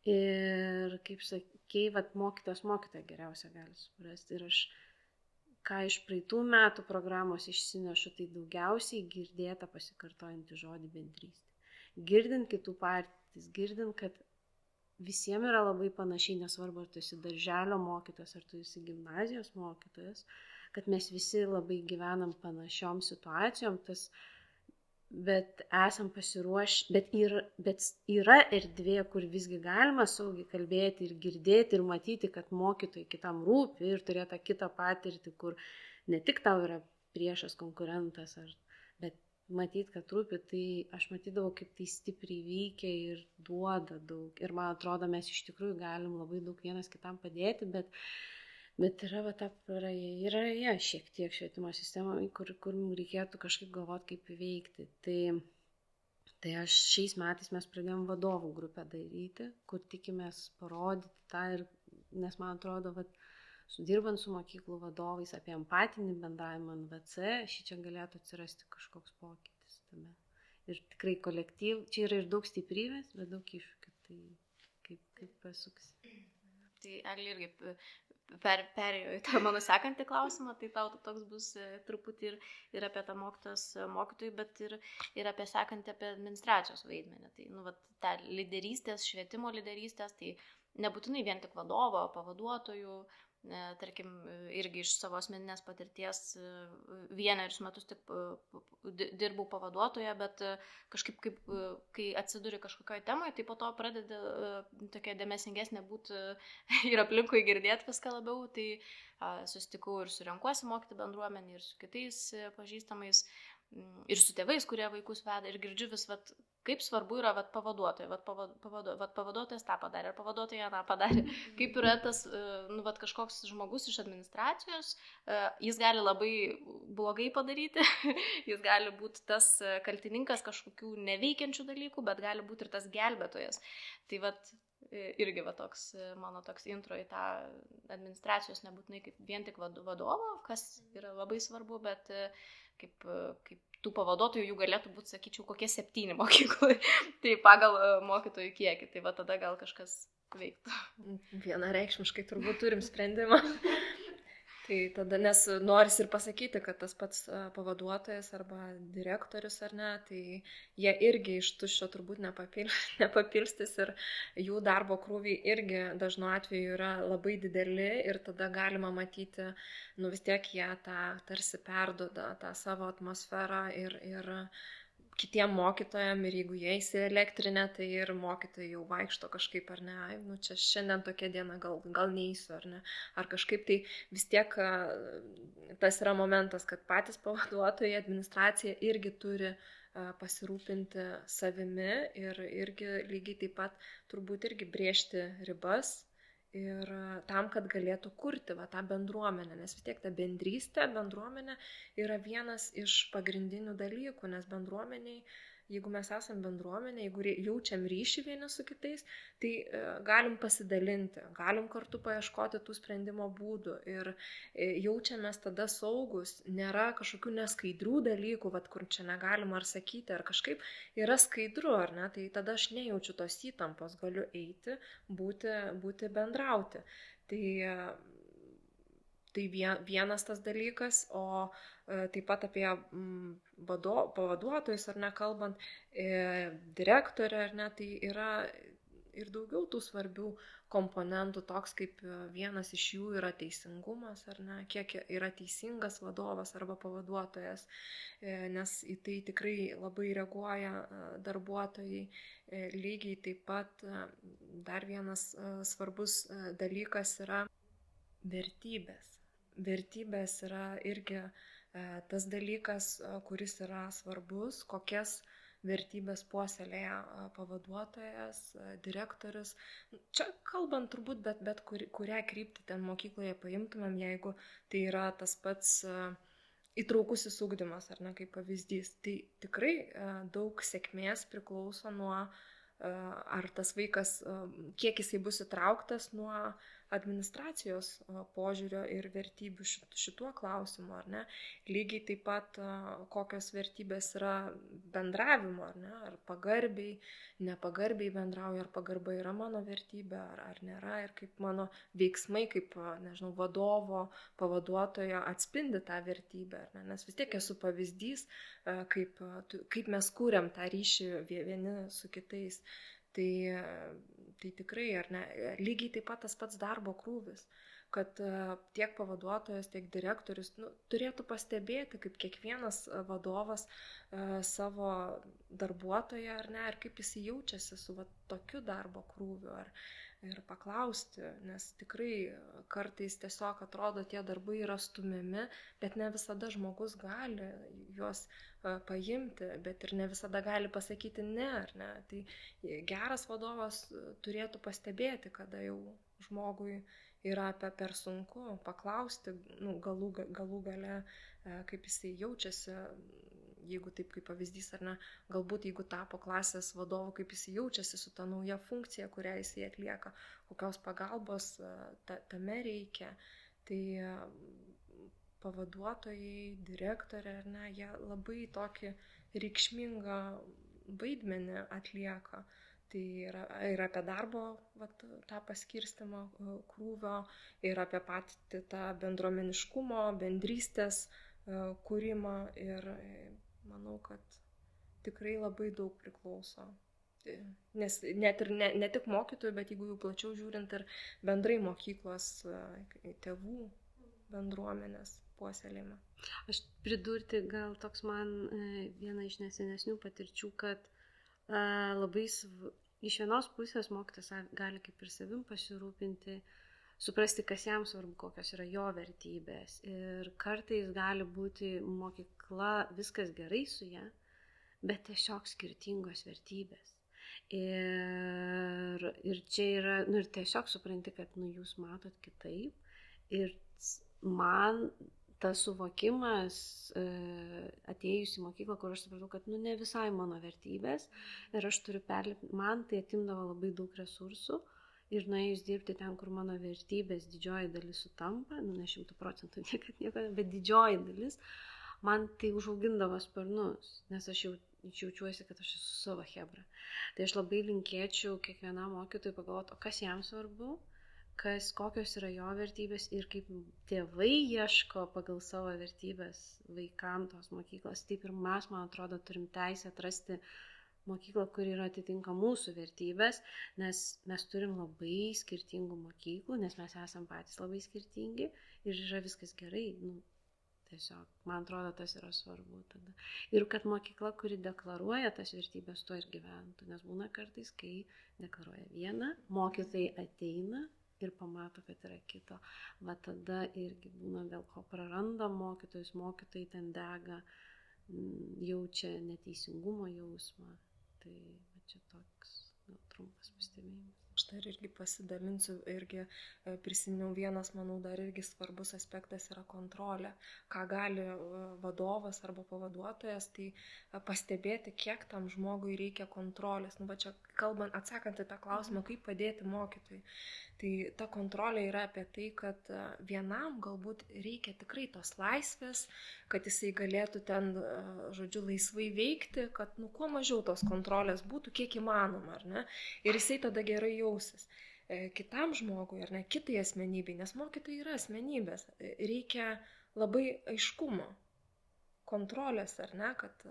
ir, kaip sakei, mokytoja geriausia gali suprasti. Ir aš, ką iš praeitų metų programos išsinešu, tai daugiausiai girdėta pasikartojantį žodį bendrystė. Girdint kitų patys, girdint, kad visiems yra labai panašiai, nesvarbu, ar tu esi darželio mokytojas, ar tu esi gimnazijos mokytojas, kad mes visi labai gyvenam panašiom situacijom, bet esam pasiruošę, bet yra erdvė, kur visgi galima saugiai kalbėti ir girdėti ir matyti, kad mokytojai kitam rūpi ir turėti tą kitą patirtį, kur ne tik tau yra priešas konkurentas, bet matyti, kad rūpi, tai aš matydavau, kaip tai stipriai veikia ir duoda daug. Ir man atrodo, mes iš tikrųjų galim labai daug vienas kitam padėti, bet yra šiek tiek švietimo sistema, kur reikėtų kažkaip galvoti, kaip veikti. Tai šiais metais mes pradėjom vadovų grupę daryti, kur tikimės parodyti tą, nes man atrodo, dirbant su mokyklų vadovais apie empatinį bendravimą NVC, šičia galėtų atsirasti kažkoks pokytis tame. Ir tikrai čia yra ir daug stiprybės, bet daug iššūkių, tai kaip pasuks. Tai Eglė irgi perėjo į tą mano sekantį klausimą, tai tau toks bus truputį ir apie tą mokytojų, bet ir apie sekantį apie administracijos vaidmenį. Tai, ta lyderystės, švietimo lyderystės, tai nebūtinai vien tik vadovo, pavaduotojų, tarkim, irgi iš savo asmeninės patirties vienerius metus tik dirbau pavaduotoje, bet kažkaip, kai atsiduri kažkokioje temoje, tai po to pradedi tokia dėmesingesnė būti ir aplinkui girdėti viską labiau, tai susitikau ir su renkuosi mokyti bendruomenį, ir su kitais pažįstamais, ir su tėvais, kurie vaikus veda, ir girdžiu vis, kaip svarbu yra pavaduotoja, pavaduotojas tą padarė, ar pavaduotoja tą padarė, kaip yra tas, kažkoks žmogus iš administracijos, jis gali labai blogai padaryti, jis gali būti tas kaltininkas kažkokių neveikiančių dalykų, bet gali būti ir tas gelbėtojas. Tai irgi toks, mano toks intro į tą administracijos nebūtinai kaip vien tik vadovo, kas yra labai svarbu, bet kaip tų pavaduotojų jų galėtų būti, sakyčiau, kokie 7 mokyklai, tai pagal mokytojų kiekį, tai tada gal kažkas veiktų. Vienareikšmiškai turbūt turim sprendimą. Tai tada, nes noris ir pasakyti, kad tas pats pavaduotojas arba direktorius ar ne, tai jie irgi iš tuščio turbūt nepapilstis ir jų darbo krūviai irgi dažnu atveju yra labai dideli ir tada galima matyti, vis tiek jie tą tarsi perduoda tą savo atmosferą ir kitiem mokytojam ir jeigu jie įsielektrinę, tai ir mokytojai jau vaikšto kažkaip ar ne, nu čia šiandien tokia diena, gal neįsiu ar ne, ar kažkaip tai vis tiek tas yra momentas, kad patys pavaduotojai, administracija irgi turi pasirūpinti savimi ir irgi lygiai taip pat turbūt irgi brėžti ribas ir tam, kad galėtų kurti tą bendruomenę, nes vis tiek ta bendruomenė yra vienas iš pagrindinių dalykų, nes bendruomeniai, jeigu mes esam bendruomenė, jeigu jaučiam ryšį vieni su kitais, tai galim pasidalinti, galim kartu paieškoti tų sprendimo būdų ir jaučiamės tada saugus, nėra kažkokių neskaidrių dalykų, kur čia negalima ar sakyti, ar kažkaip yra skaidru, ar ne, tai tada aš nejaučiu tos įtampos, galiu eiti, būti bendrauti. Tai vienas tas dalykas, o taip pat apie pavaduotojus, ar ne, kalbant, direktorė, ar ne, tai yra ir daugiau tų svarbių komponentų, toks kaip vienas iš jų yra teisingumas, ar ne, kiek yra teisingas vadovas arba pavaduotojas, nes į tai tikrai labai reaguoja darbuotojai. Lygiai taip pat dar vienas svarbus dalykas yra vertybės. Vertybės yra irgi tas dalykas, kuris yra svarbus, kokias vertybės puoselėja pavaduotojas, direktorius. Čia kalbant turbūt, bet kurią kryptį ten mokykloje paimtumėm, jeigu tai yra tas pats įtraukusis ugdymas, ar ne, kaip pavyzdys. Tai tikrai daug sėkmės priklauso nuo, ar tas vaikas, kiek jisai bus įtrauktas nuo administracijos požiūrio ir vertybių šituo klausimu, ar ne? Lygiai taip pat kokios vertybės yra bendravimo, ar ne? Ar pagarbiai, nepagarbiai bendrauja, ar pagarba yra mano vertybė, ar nėra, ir kaip mano veiksmai, kaip, nežinau, vadovo, pavaduotojo atspindi tą vertybę, ar ne? Nes vis tiek esu pavyzdys, kaip mes kūrėm tą ryšį vieni su kitais. Tai tikrai, ar ne, lygiai taip pat tas pats darbo krūvis, kad tiek pavaduotojas, tiek direktorius turėtų pastebėti, kaip kiekvienas vadovas savo darbuotoją, ar ne, ir kaip jis jaučiasi su tokiu darbo krūviu, ir paklausti, nes tikrai kartais tiesiog atrodo, tie darbai yra stumiami, bet ne visada žmogus gali juos paimti, bet ir ne visada gali pasakyti ne, ar ne. Tai geras vadovas turėtų pastebėti, kada jau žmogui yra per sunku, paklausti, galų gale, kaip jisai jaučiasi, jeigu taip kaip pavyzdys, ar ne, galbūt jeigu tapo klasės vadovu, kaip jis jaučiasi su ta nauja funkcija, kurią jis atlieka, kokios pagalbos tame reikia. Tai pavaduotojai, direktorė, ar ne, jie labai tokį reikšmingą vaidmenį atlieka. Tai yra ir apie darbo tą paskirstimą krūvio, ir apie patį tą bendruomeniškumo, bendrystės kūrimą, ir manau, kad tikrai labai daug priklauso. Nes net ir ne tik mokytojų, bet jeigu jau plačiau žiūrint, ir bendrai mokyklos, tėvų bendruomenės puoselėjimą. Aš pridurti gal toks man viena iš nesenesnių patirčių, kad labai iš vienos pusės mokytojas gali kaip ir savim pasirūpinti, suprasti, kas jam svarbu, kokios yra jo vertybės. Ir kartais gali būti mokykla, viskas gerai su ja, bet tiesiog skirtingos vertybės. Ir čia yra, ir tiesiog supranti, kad jūs matot kitaip. Ir man tas suvokimas atėjus į mokyklą, kur aš supratau, kad ne visai mano vertybės, ir aš turiu perlipti, man tai atimdavo labai daug resursų. Ir nuėjus dirbti ten, kur mano vertybės didžioji dalis sutampa, ne 100% niekad nieko, bet didžioji dalis, man tai užaugindavo sparnus, nes aš jaučiuosi, kad aš esu savo chebra. Tai aš labai linkėčiau kiekvienam mokytojui pagalvoti, o kas jam svarbu, kokios yra jo vertybės, ir kaip tėvai ieško pagal savo vertybės vaikam tos mokyklos. Taip ir mes, man atrodo, turim teisę atrasti mokyklą, kur yra atitinka mūsų vertybės, nes mes turim labai skirtingų mokyklų, nes mes esam patys labai skirtingi ir yra viskas gerai. Tiesiog, man atrodo, tas yra svarbu tada. Ir kad mokykla, kuri deklaruoja tas vertybės, to ir gyventų. Nes būna kartais, kai deklaruoja vieną, mokytojai ateina ir pamato, kad yra kito. Va tada irgi būna, dėl ko praranda mokytojus, mokytojai ten dega, jaučia neteisingumo jausmą. Tai čia toks trumpas pastebėjimas. Aš dar irgi pasidalinsiu, irgi prisiminiau vienas, manau, dar irgi svarbus aspektas yra kontrolė. Ką gali vadovas arba pavaduotojas, tai pastebėti, kiek tam žmogui reikia kontrolės. Nu, va čia kalbant, atsakant į tą klausimą, kaip padėti mokytojui. Tai ta kontrolė yra apie tai, kad vienam galbūt reikia tikrai tos laisvės, kad jisai galėtų ten, žodžiu, laisvai veikti, kad kuo mažiau tos kontrolės būtų, kiek įmanoma, ar ne? Ir jisai tada gerai jausis. Kitam žmogui, ar ne, kitai asmenybei, nes mokytojai yra asmenybės, reikia labai aiškumo, kontrolės, ar ne, kad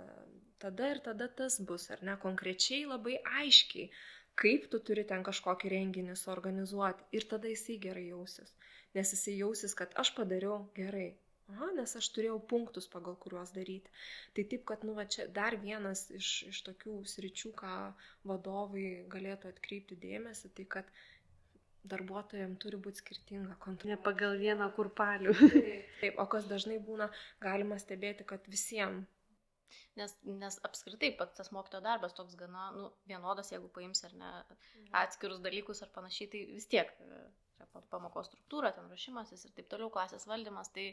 tada ir tada tas bus, ar ne, konkrečiai labai aiškiai, kaip tu turi ten kažkokį renginį suorganizuoti. Ir tada jisai gerai jausis. Nes jisai jausis, kad aš padariau gerai. Nes aš turėjau punktus, pagal kuriuos daryti. Tai taip, kad čia dar vienas iš tokių sričių, ką vadovai galėtų atkreipti dėmesį, tai kad darbuotojams turi būti skirtinga kontrolė. Ne pagal vieną kurpalių. Taip, o kas dažnai būna, galima stebėti, kad visiems. Nes apskritai tas mokytojo darbas toks gana vienodas, jeigu paims ar ne atskirus dalykus ar panašiai, tai vis tiek pamokos struktūra, ten ruošimasis ir taip toliau, klasės valdymas, tai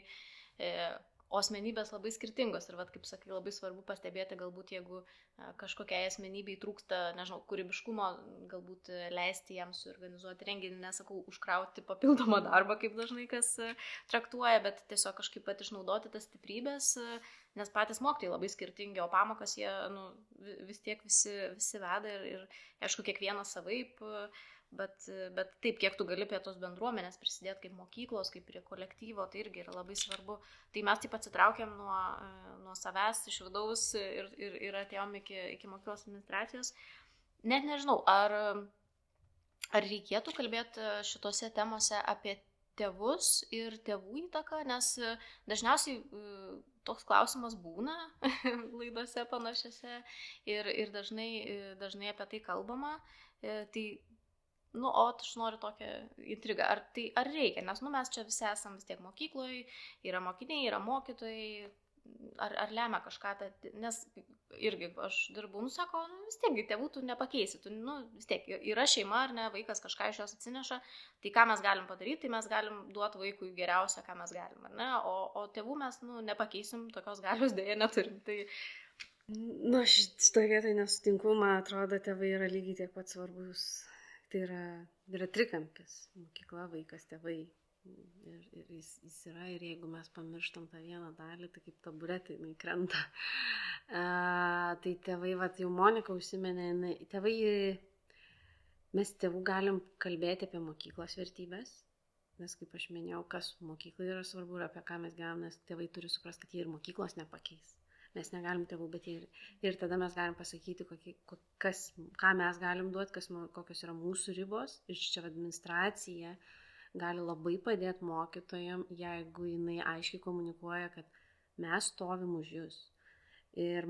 o asmenybės labai skirtingos ir, kaip sakai, labai svarbu pastebėti, galbūt jeigu kažkokiai asmenybei trūksta, nežinau, kūrybiškumo, galbūt leisti jam suorganizuoti renginį, nesakau, užkrauti papildomą darbą, kaip dažnai kas traktuoja, bet tiesiog kažkaip pat išnaudoti tas stiprybės, nes patys mokytojai labai skirtingi, o pamokas jie vis tiek visi veda ir aišku, kiekvienas savaip. Bet taip, kiek tu gali prie tos bendruomenės prisidėti kaip mokyklos, kaip prie kolektyvo, tai irgi yra labai svarbu. Tai mes taip atsitraukėm nuo savęs iš vidaus ir atėjom iki mokyklos administracijos. Net nežinau, ar reikėtų kalbėti šitose temose apie tėvus ir tėvų įtaką, nes dažniausiai toks klausimas būna laidose panašiose ir dažnai apie tai kalbama. Tai o aš noriu tokią intrigą, ar reikia, nes mes čia visi esam vis tiek mokykloje, yra mokiniai, yra mokytojai, ar lemia kažką, nes irgi aš dirbu, sako, vis tiek tėvų tu nepakeisi, vis tiek yra šeima ar ne, vaikas kažką iš jos atsineša, tai ką mes galim padaryti, tai mes galim duoti vaikui geriausią, ką mes galim, ar ne, o tėvų mes nepakeisim, tokios galios dėja neturim. Tai aš šitoje vietoje nesutinku, man atrodo, tėvai yra lygiai tiek pat svarbus. Tai yra trikampis, mokykla, vaikas, tėvai. Ir jis yra, ir jeigu mes pamirštam tą vieną dalį, tai kaip taburetė, jinai krenta. Tai tėvai, jau Monika užsiminė, mes tėvų galim kalbėti apie mokyklos vertybės, nes kaip aš minėjau, kas mokyklai yra svarbu ir apie ką mes gyvenam, nes tėvai turi suprasti, kad jie ir mokyklos nepakeis. Mes negalim tėvų, bet ir tada mes galim pasakyti, ką mes galim duoti, kokios yra mūsų ribos. Ir čia administracija gali labai padėti mokytojam, jeigu jinai aiškiai komunikuoja, kad mes stovim už jūs. Ir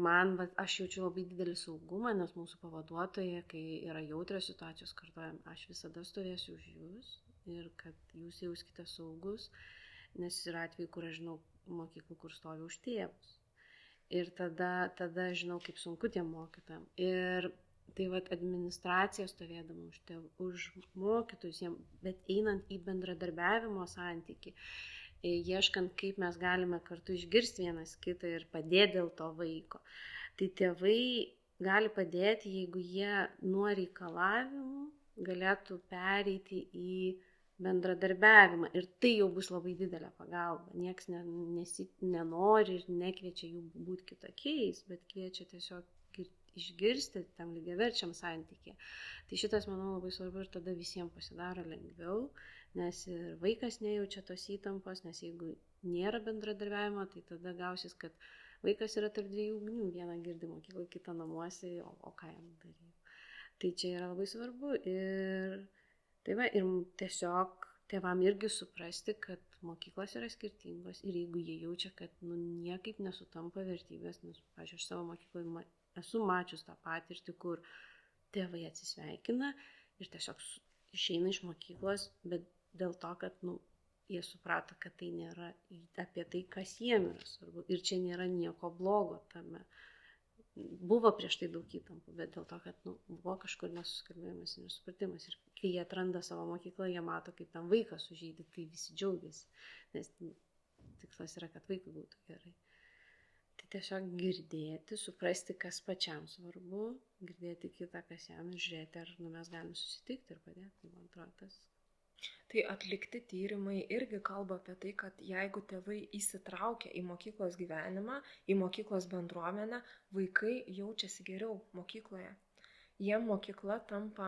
aš jaučiu labai didelį saugumą, nes mūsų pavaduotoja, kai yra jautrios situacijos, kartuojam, aš visada stovėsiu už jūs ir kad jūs jauskite saugus, nes yra atveju, kur aš žinau mokyklų, kur stovi už tėvus. Ir tada žinau, kaip sunku tiem mokytojam. Ir tai administracija stovėdama už mokytojus, bet einant į bendradarbiavimo santykį, ieškant, kaip mes galime kartu išgirsti vienas kitą ir padėti dėl to vaiko. Tai tėvai gali padėti, jeigu jie nuo reikalavimų galėtų pereiti į bendradarbiavimą. Ir tai jau bus labai didelė pagalba. Niekas nenori ir nekviečia jų būti kitokiais, bet kviečia tiesiog išgirsti tam lygiaverčiam santykiai. Tai šitas, manau, labai svarbu ir tada visiems pasidaro lengviau, nes ir vaikas nejaučia tos įtampos, nes jeigu nėra bendradarbiavimo, tai tada gausis, kad vaikas yra tarp dviejų ugnių. Vieną girdi mokyklą, kitą namuose, o ką jam daryti. Tai čia yra labai svarbu ir tiesiog tėvam irgi suprasti, kad Mokyklos yra skirtingos ir jeigu jie jaučia, kad niekaip nesutampa vertybės, nes, pavyzdžiui, aš savo mokykloje esu mačius tą patirtį, kur tėvai atsisveikina ir tiesiog išeina iš mokyklos, bet dėl to, kad jie suprato, kad tai nėra apie tai, kas jiem yra svarbu. Ir čia nėra nieko blogo tame. Buvo prieš tai daug įtampų, bet dėl to, kad buvo kažkur nesusikalbėjimas ir nesupratimas. Ir kai jie atranda savo mokyklą, jie mato, kaip tam vaikas sužydi, tai visi džiaugiasi. Nes tikslas yra, kad vaikui būtų gerai. Tai tiesiog girdėti, suprasti, kas pačiam svarbu, girdėti kitą, kas jam, ir žiūrėti, ar mes galim susitikti ir padėti. Man atrodo, tas. Tai atlikti tyrimai irgi kalba apie tai, kad jeigu tėvai įsitraukia į mokyklos gyvenimą, į mokyklos bendruomenę, vaikai jaučiasi geriau mokykloje. Jiem mokykla tampa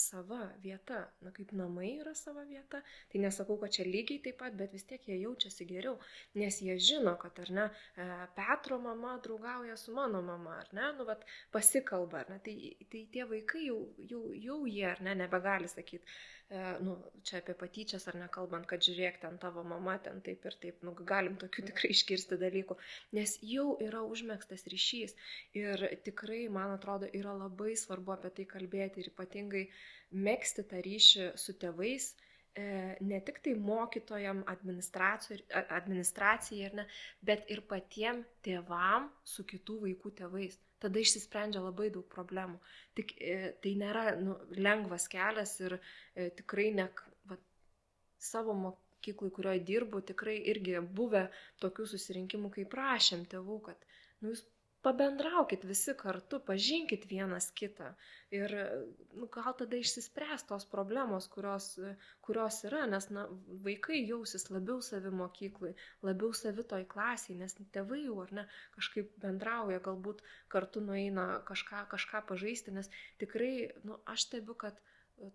sava vieta, kaip namai yra sava vieta, tai nesakau, kad čia lygiai taip pat, bet vis tiek jie jaučiasi geriau, nes jie žino, kad, ar ne, Petro mama draugauja su mano mama, ar ne, pasikalba, ar ne, tai tie vaikai jau jie, ar ne, nebegali sakyti, čia apie patyčias, ar ne, kalbant, kad žiūrėk, ten tavo mama, ten taip ir taip, galim tokių tikrai išgirsti dalykų, nes jau yra užmegztas ryšys ir tikrai, man atrodo, yra labai svarbu apie tai kalbėti ir ypatingai megzti tą ryšį su tėvais, ne tik tai mokytojam, administracijai, bet ir patiem tėvam su kitų vaikų tėvais. Tada išsisprendžia labai daug problemų. Tik tai nėra lengvas kelias ir tikrai savo mokyklai, kurioje dirbu, tikrai irgi buvę tokių susirinkimų, kai prašėm tėvų, kad jūs pabendraukit visi kartu, pažinkit vienas kitą ir gal tada išsispręs tos problemos, kurios yra, nes vaikai jausis labiau savi mokyklai, labiau savi toj klasiai, nes tėvai jau ar ne kažkaip bendrauja, galbūt kartu nueina kažką pažaisti, nes tikrai aš stebiu, kad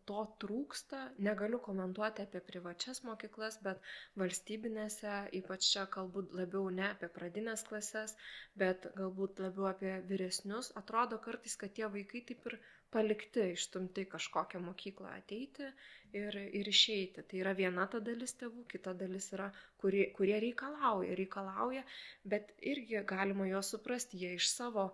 to trūksta, negaliu komentuoti apie privačias mokyklas, bet valstybinėse, ypač čia galbūt labiau ne apie pradinės klases, bet galbūt labiau apie vyresnius, atrodo kartais, kad tie vaikai taip ir palikti, išstumti kažkokią mokyklą ateiti ir išeiti. Tai yra viena ta dalis tėvų, kita dalis yra, kurie reikalauja, bet irgi galima juos suprasti, jie iš savo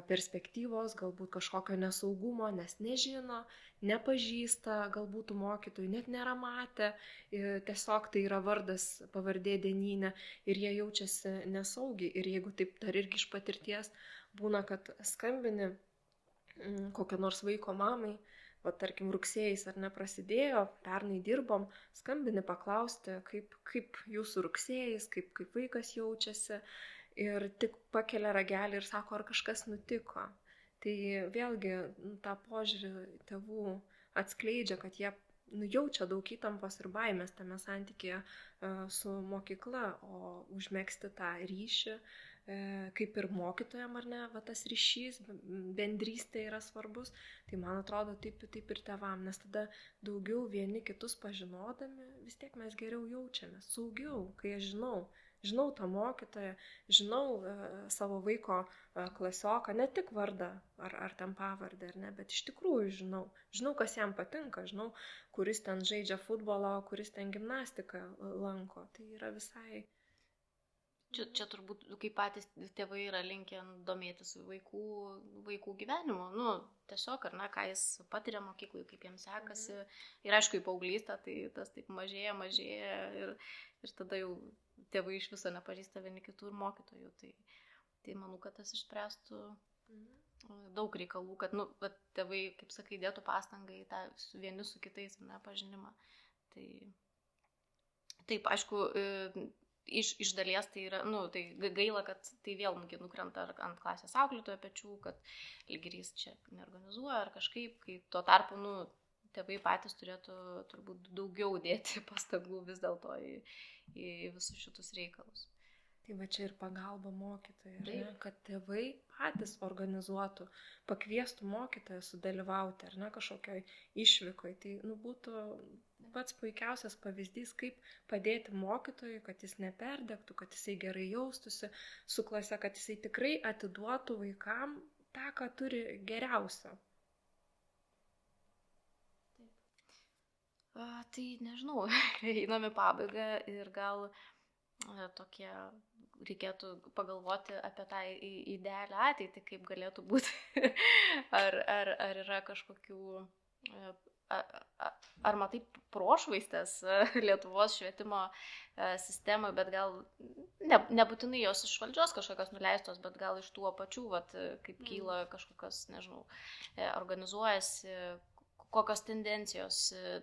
perspektyvos, galbūt kažkokio nesaugumo, nes nežino, nepažįsta, galbūt mokytojų net nėra matę, tiesiog tai yra vardas, pavardė dienynė ir jie jaučiasi nesaugiai. Ir jeigu taip dar irgi iš patirties būna, kad skambini kokio nors vaiko mamai, tarkim rugsėjais ar neprasidėjo, pernai dirbom, skambini paklausti, kaip jūsų rugsėjais, kaip vaikas jaučiasi. Ir tik pakelia ragelį ir sako, ar kažkas nutiko. Tai vėlgi tą požiūrį tėvų atskleidžia, kad jie jaučia daug įtampos ir baimės tame santykėje su mokykla, o užmegzti tą ryšį, kaip ir mokytojam, ar ne, tas ryšys, bendrystė yra svarbus, tai man atrodo taip ir tėvam, nes tada daugiau vieni kitus pažinodami, vis tiek mes geriau jaučiamės, saugiau, kai aš žinau tą mokytoją, žinau savo vaiko klasioką, ne tik vardą ar ten pavardę, ar ne, bet iš tikrųjų žinau, kas jam patinka, žinau, kuris ten žaidžia futbolą, kuris ten gimnastiką lanko, tai yra visai. Čia turbūt, kaip patys tėvai yra linkę domėtis vaikų gyvenimu, tiesiog, ar ne, ką jis patiria mokyklai, kaip jiems sekasi, ir aišku, į paauglystę, tai tas taip mažėja ir tada jau tėvai iš viso nepažįsta vieni kitų ir mokytojų, tai manau, kad tas išspręstų daug reikalų, kad tėvai, kaip sakai, dėtų pastangą į tą vieni su kitais pažinimą. Tai taip, aišku, iš dalies tai yra, tai gaila, kad tai vėl nukrenta ant klasės auklėtojo pečių, kad lygerys čia neorganizuoja ar kažkaip, kai tuo tarpu, tėvai patys turėtų turbūt daugiau dėti pastangų vis dėlto į visus šitus reikalus. Tai va čia ir pagalba mokytojai, kad tėvai patys organizuotų, pakviestų mokytoją sudalyvauti, ar ne, kažkokioj išvykoj. Tai būtų pats puikiausias pavyzdys, kaip padėti mokytojui, kad jis neperdegtų, kad jisai gerai jaustųsi su klase, kad jisai tikrai atiduotų vaikam tą, ką turi geriausio. Tai nežinau, einam į pabaigą ir gal tokie reikėtų pagalvoti apie tą idealią ateitį, kaip galėtų būti. ar yra kažkokių, ar matai prošvaistės Lietuvos švietimo sistemai, bet gal nebūtinai jos iš valdžios kažkokios nuleistos, bet gal iš tų apačių, vat, kaip kyla kažkokios, nežinau, organizuojasi, kokios tendencijos.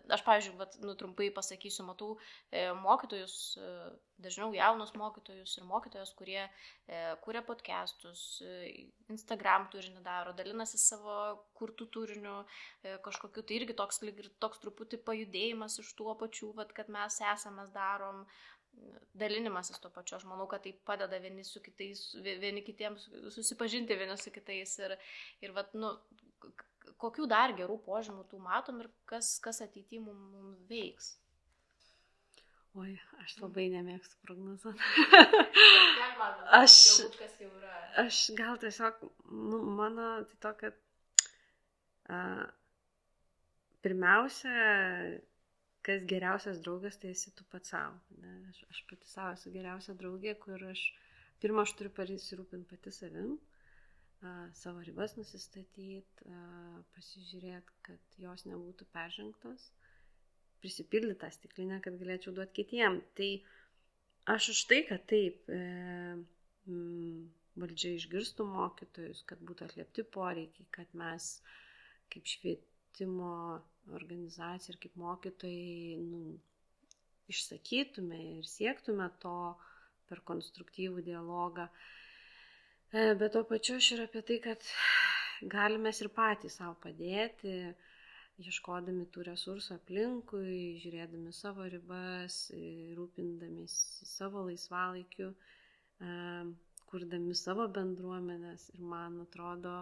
Aš, pavyzdžiui, trumpai pasakysiu, matau mokytojus, dažniau jaunus mokytojus ir mokytojas, kurie kuria podcastus, Instagram turinį daro, dalinasi savo kurtų turinių kažkokiu, tai irgi toks truputį pajudėjimas iš tų apačių, vat, kad mes esame, darom, dalinimasis to pačiu. Aš manau, kad tai padeda vieni kitiems susipažinti vieni su kitais ir vat, kokių dar gerų požymių tų matom ir kas ateityje mums veiks? Oi, aš labai nemėgstu prognozuoti. Aš gal tiesiog, mano tai to, kad pirmiausia, kas geriausias draugas, tai esi tu pats savo. Aš pati savo esu geriausia draugė, kur aš turiu pasirūpinti pati savim, savo ribas nusistatyti, pasižiūrėti, kad jos nebūtų peržengtos, prisipildyti tą stiklinę, kad galėčiau duoti kitiem. Tai aš už tai, kad taip, valdžia išgirstų mokytojus, kad būtų atliepti poreikiai, kad mes kaip švietimo organizacija ir kaip mokytojai išsakytume ir siektume to per konstruktyvų dialogą. Bet to pačiu aš ir apie tai, kad galime ir patys savo padėti, ieškodami tų resursų aplinkui, žiūrėdami savo ribas, rūpindamėsi savo laisvalaikiu, kurdami savo bendruomenės. Ir man atrodo,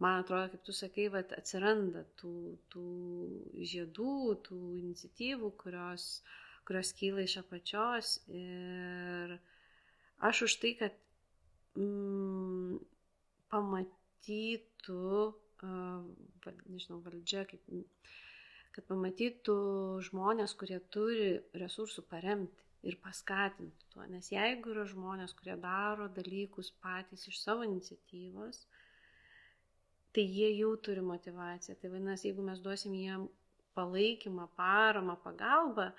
kaip tu sakai, atsiranda tų žiedų, tų iniciatyvų, kurios kyla iš apačios. Ir aš už tai, kad pamatytų, valdžia, kad pamatytų žmonės, kurie turi resursų paremti ir paskatinti tuo. Nes jeigu yra žmonės, kurie daro dalykus patys iš savo iniciatyvos, tai jie jau turi motivaciją. Tai vadinasi, jeigu mes duosim jiem palaikymą, paramą, pagalbą,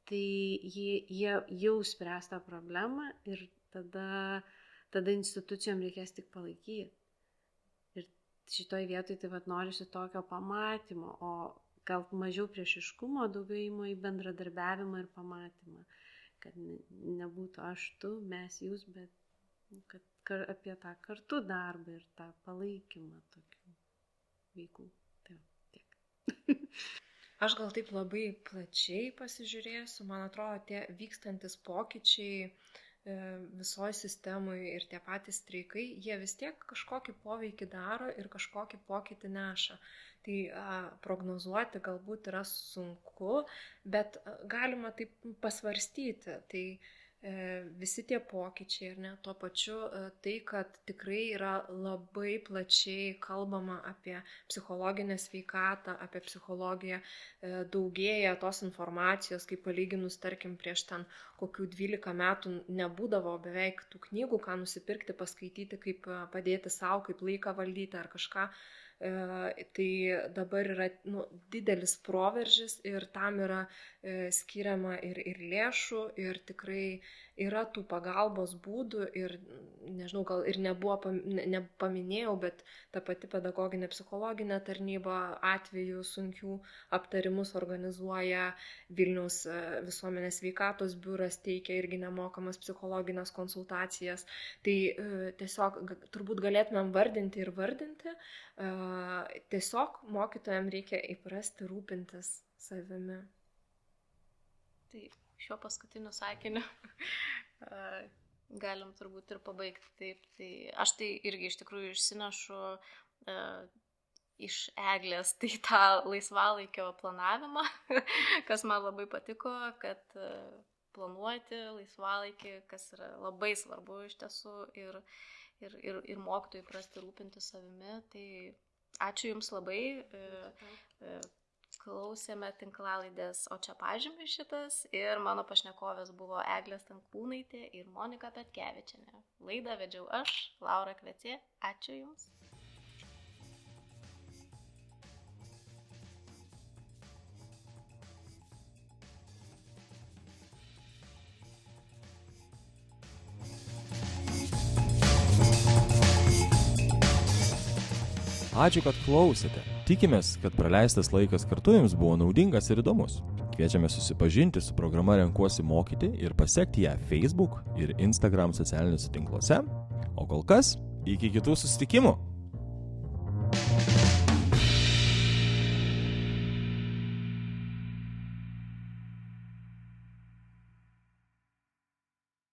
tai jie jau spręs tą problemą ir tada institucijom reikės tik palaikyti. Ir šitoj vietoj tai norisi tokio pamatymo, o gal mažiau priešiškumo, daugiau įmo į bendradarbiavimą ir pamatymą. Kad nebūtų aš, tu, mes, jūs, bet kad apie tą kartu darbą ir tą palaikymą tokių veiklų. Tai tiek. Aš gal taip labai plačiai pasižiūrėsiu. Man atrodo, tie vykstantis pokyčiai visoje sistemoje ir tie patys streikai, jie vis tiek kažkokį poveikį daro ir kažkokį pokytį neša. Tai prognozuoti galbūt yra sunku, bet galima taip pasvarstyti. Tai visi tie pokyčiai, ar ne, tuo pačiu tai, kad tikrai yra labai plačiai kalbama apie psichologinę sveikatą, apie psichologiją, daugėja tos informacijos, kaip palyginus, tarkim, prieš ten kokių 12 metų nebūdavo beveik tų knygų, ką nusipirkti, paskaityti, kaip padėti savo, kaip laiką valdyti ar kažką. Tai dabar yra didelis proveržis ir tam yra skiriama ir lėšų, ir tikrai yra tų pagalbos būdų ir, nežinau, gal ir nepaminėjau, bet ta pati pedagoginė psichologinė tarnyba atvejų sunkių aptarimus organizuoja, Vilniaus visuomenės sveikatos biuras teikia irgi nemokamas psichologinės konsultacijas. Tai tiesiog turbūt galėtumėm vardinti ir vardinti. Tiesiog mokytojams reikia įprasti rūpintis savimi. Tai šiuo paskutiniu sakiniu galim turbūt ir pabaigti. Taip, tai aš tai irgi iš tikrųjų išsinešu iš Eglės tai tą laisvalaikio planavimą, kas man labai patiko, kad planuoti laisvalaikį, kas yra labai svarbu iš tiesų ir mokytojai prasti rūpinti savimi. Tai ačiū Jums labai. Klausėme tinklalaidės O čia pažymių šitas ir mano pašnekovės buvo Eglė Stankūnaitė ir Monika Petkevičienė. Laidą vedžiau aš, Laura Kvecė. Ačiū Jums. Ačiū, kad klausėte. Tikimės, kad praleistas laikas kartu jums buvo naudingas ir įdomus. Kviečiame susipažinti su programa Renkuosi mokyti ir pasekti ją Facebook ir Instagram socialiniuose tinkluose. O kol kas, iki kitų susitikimų.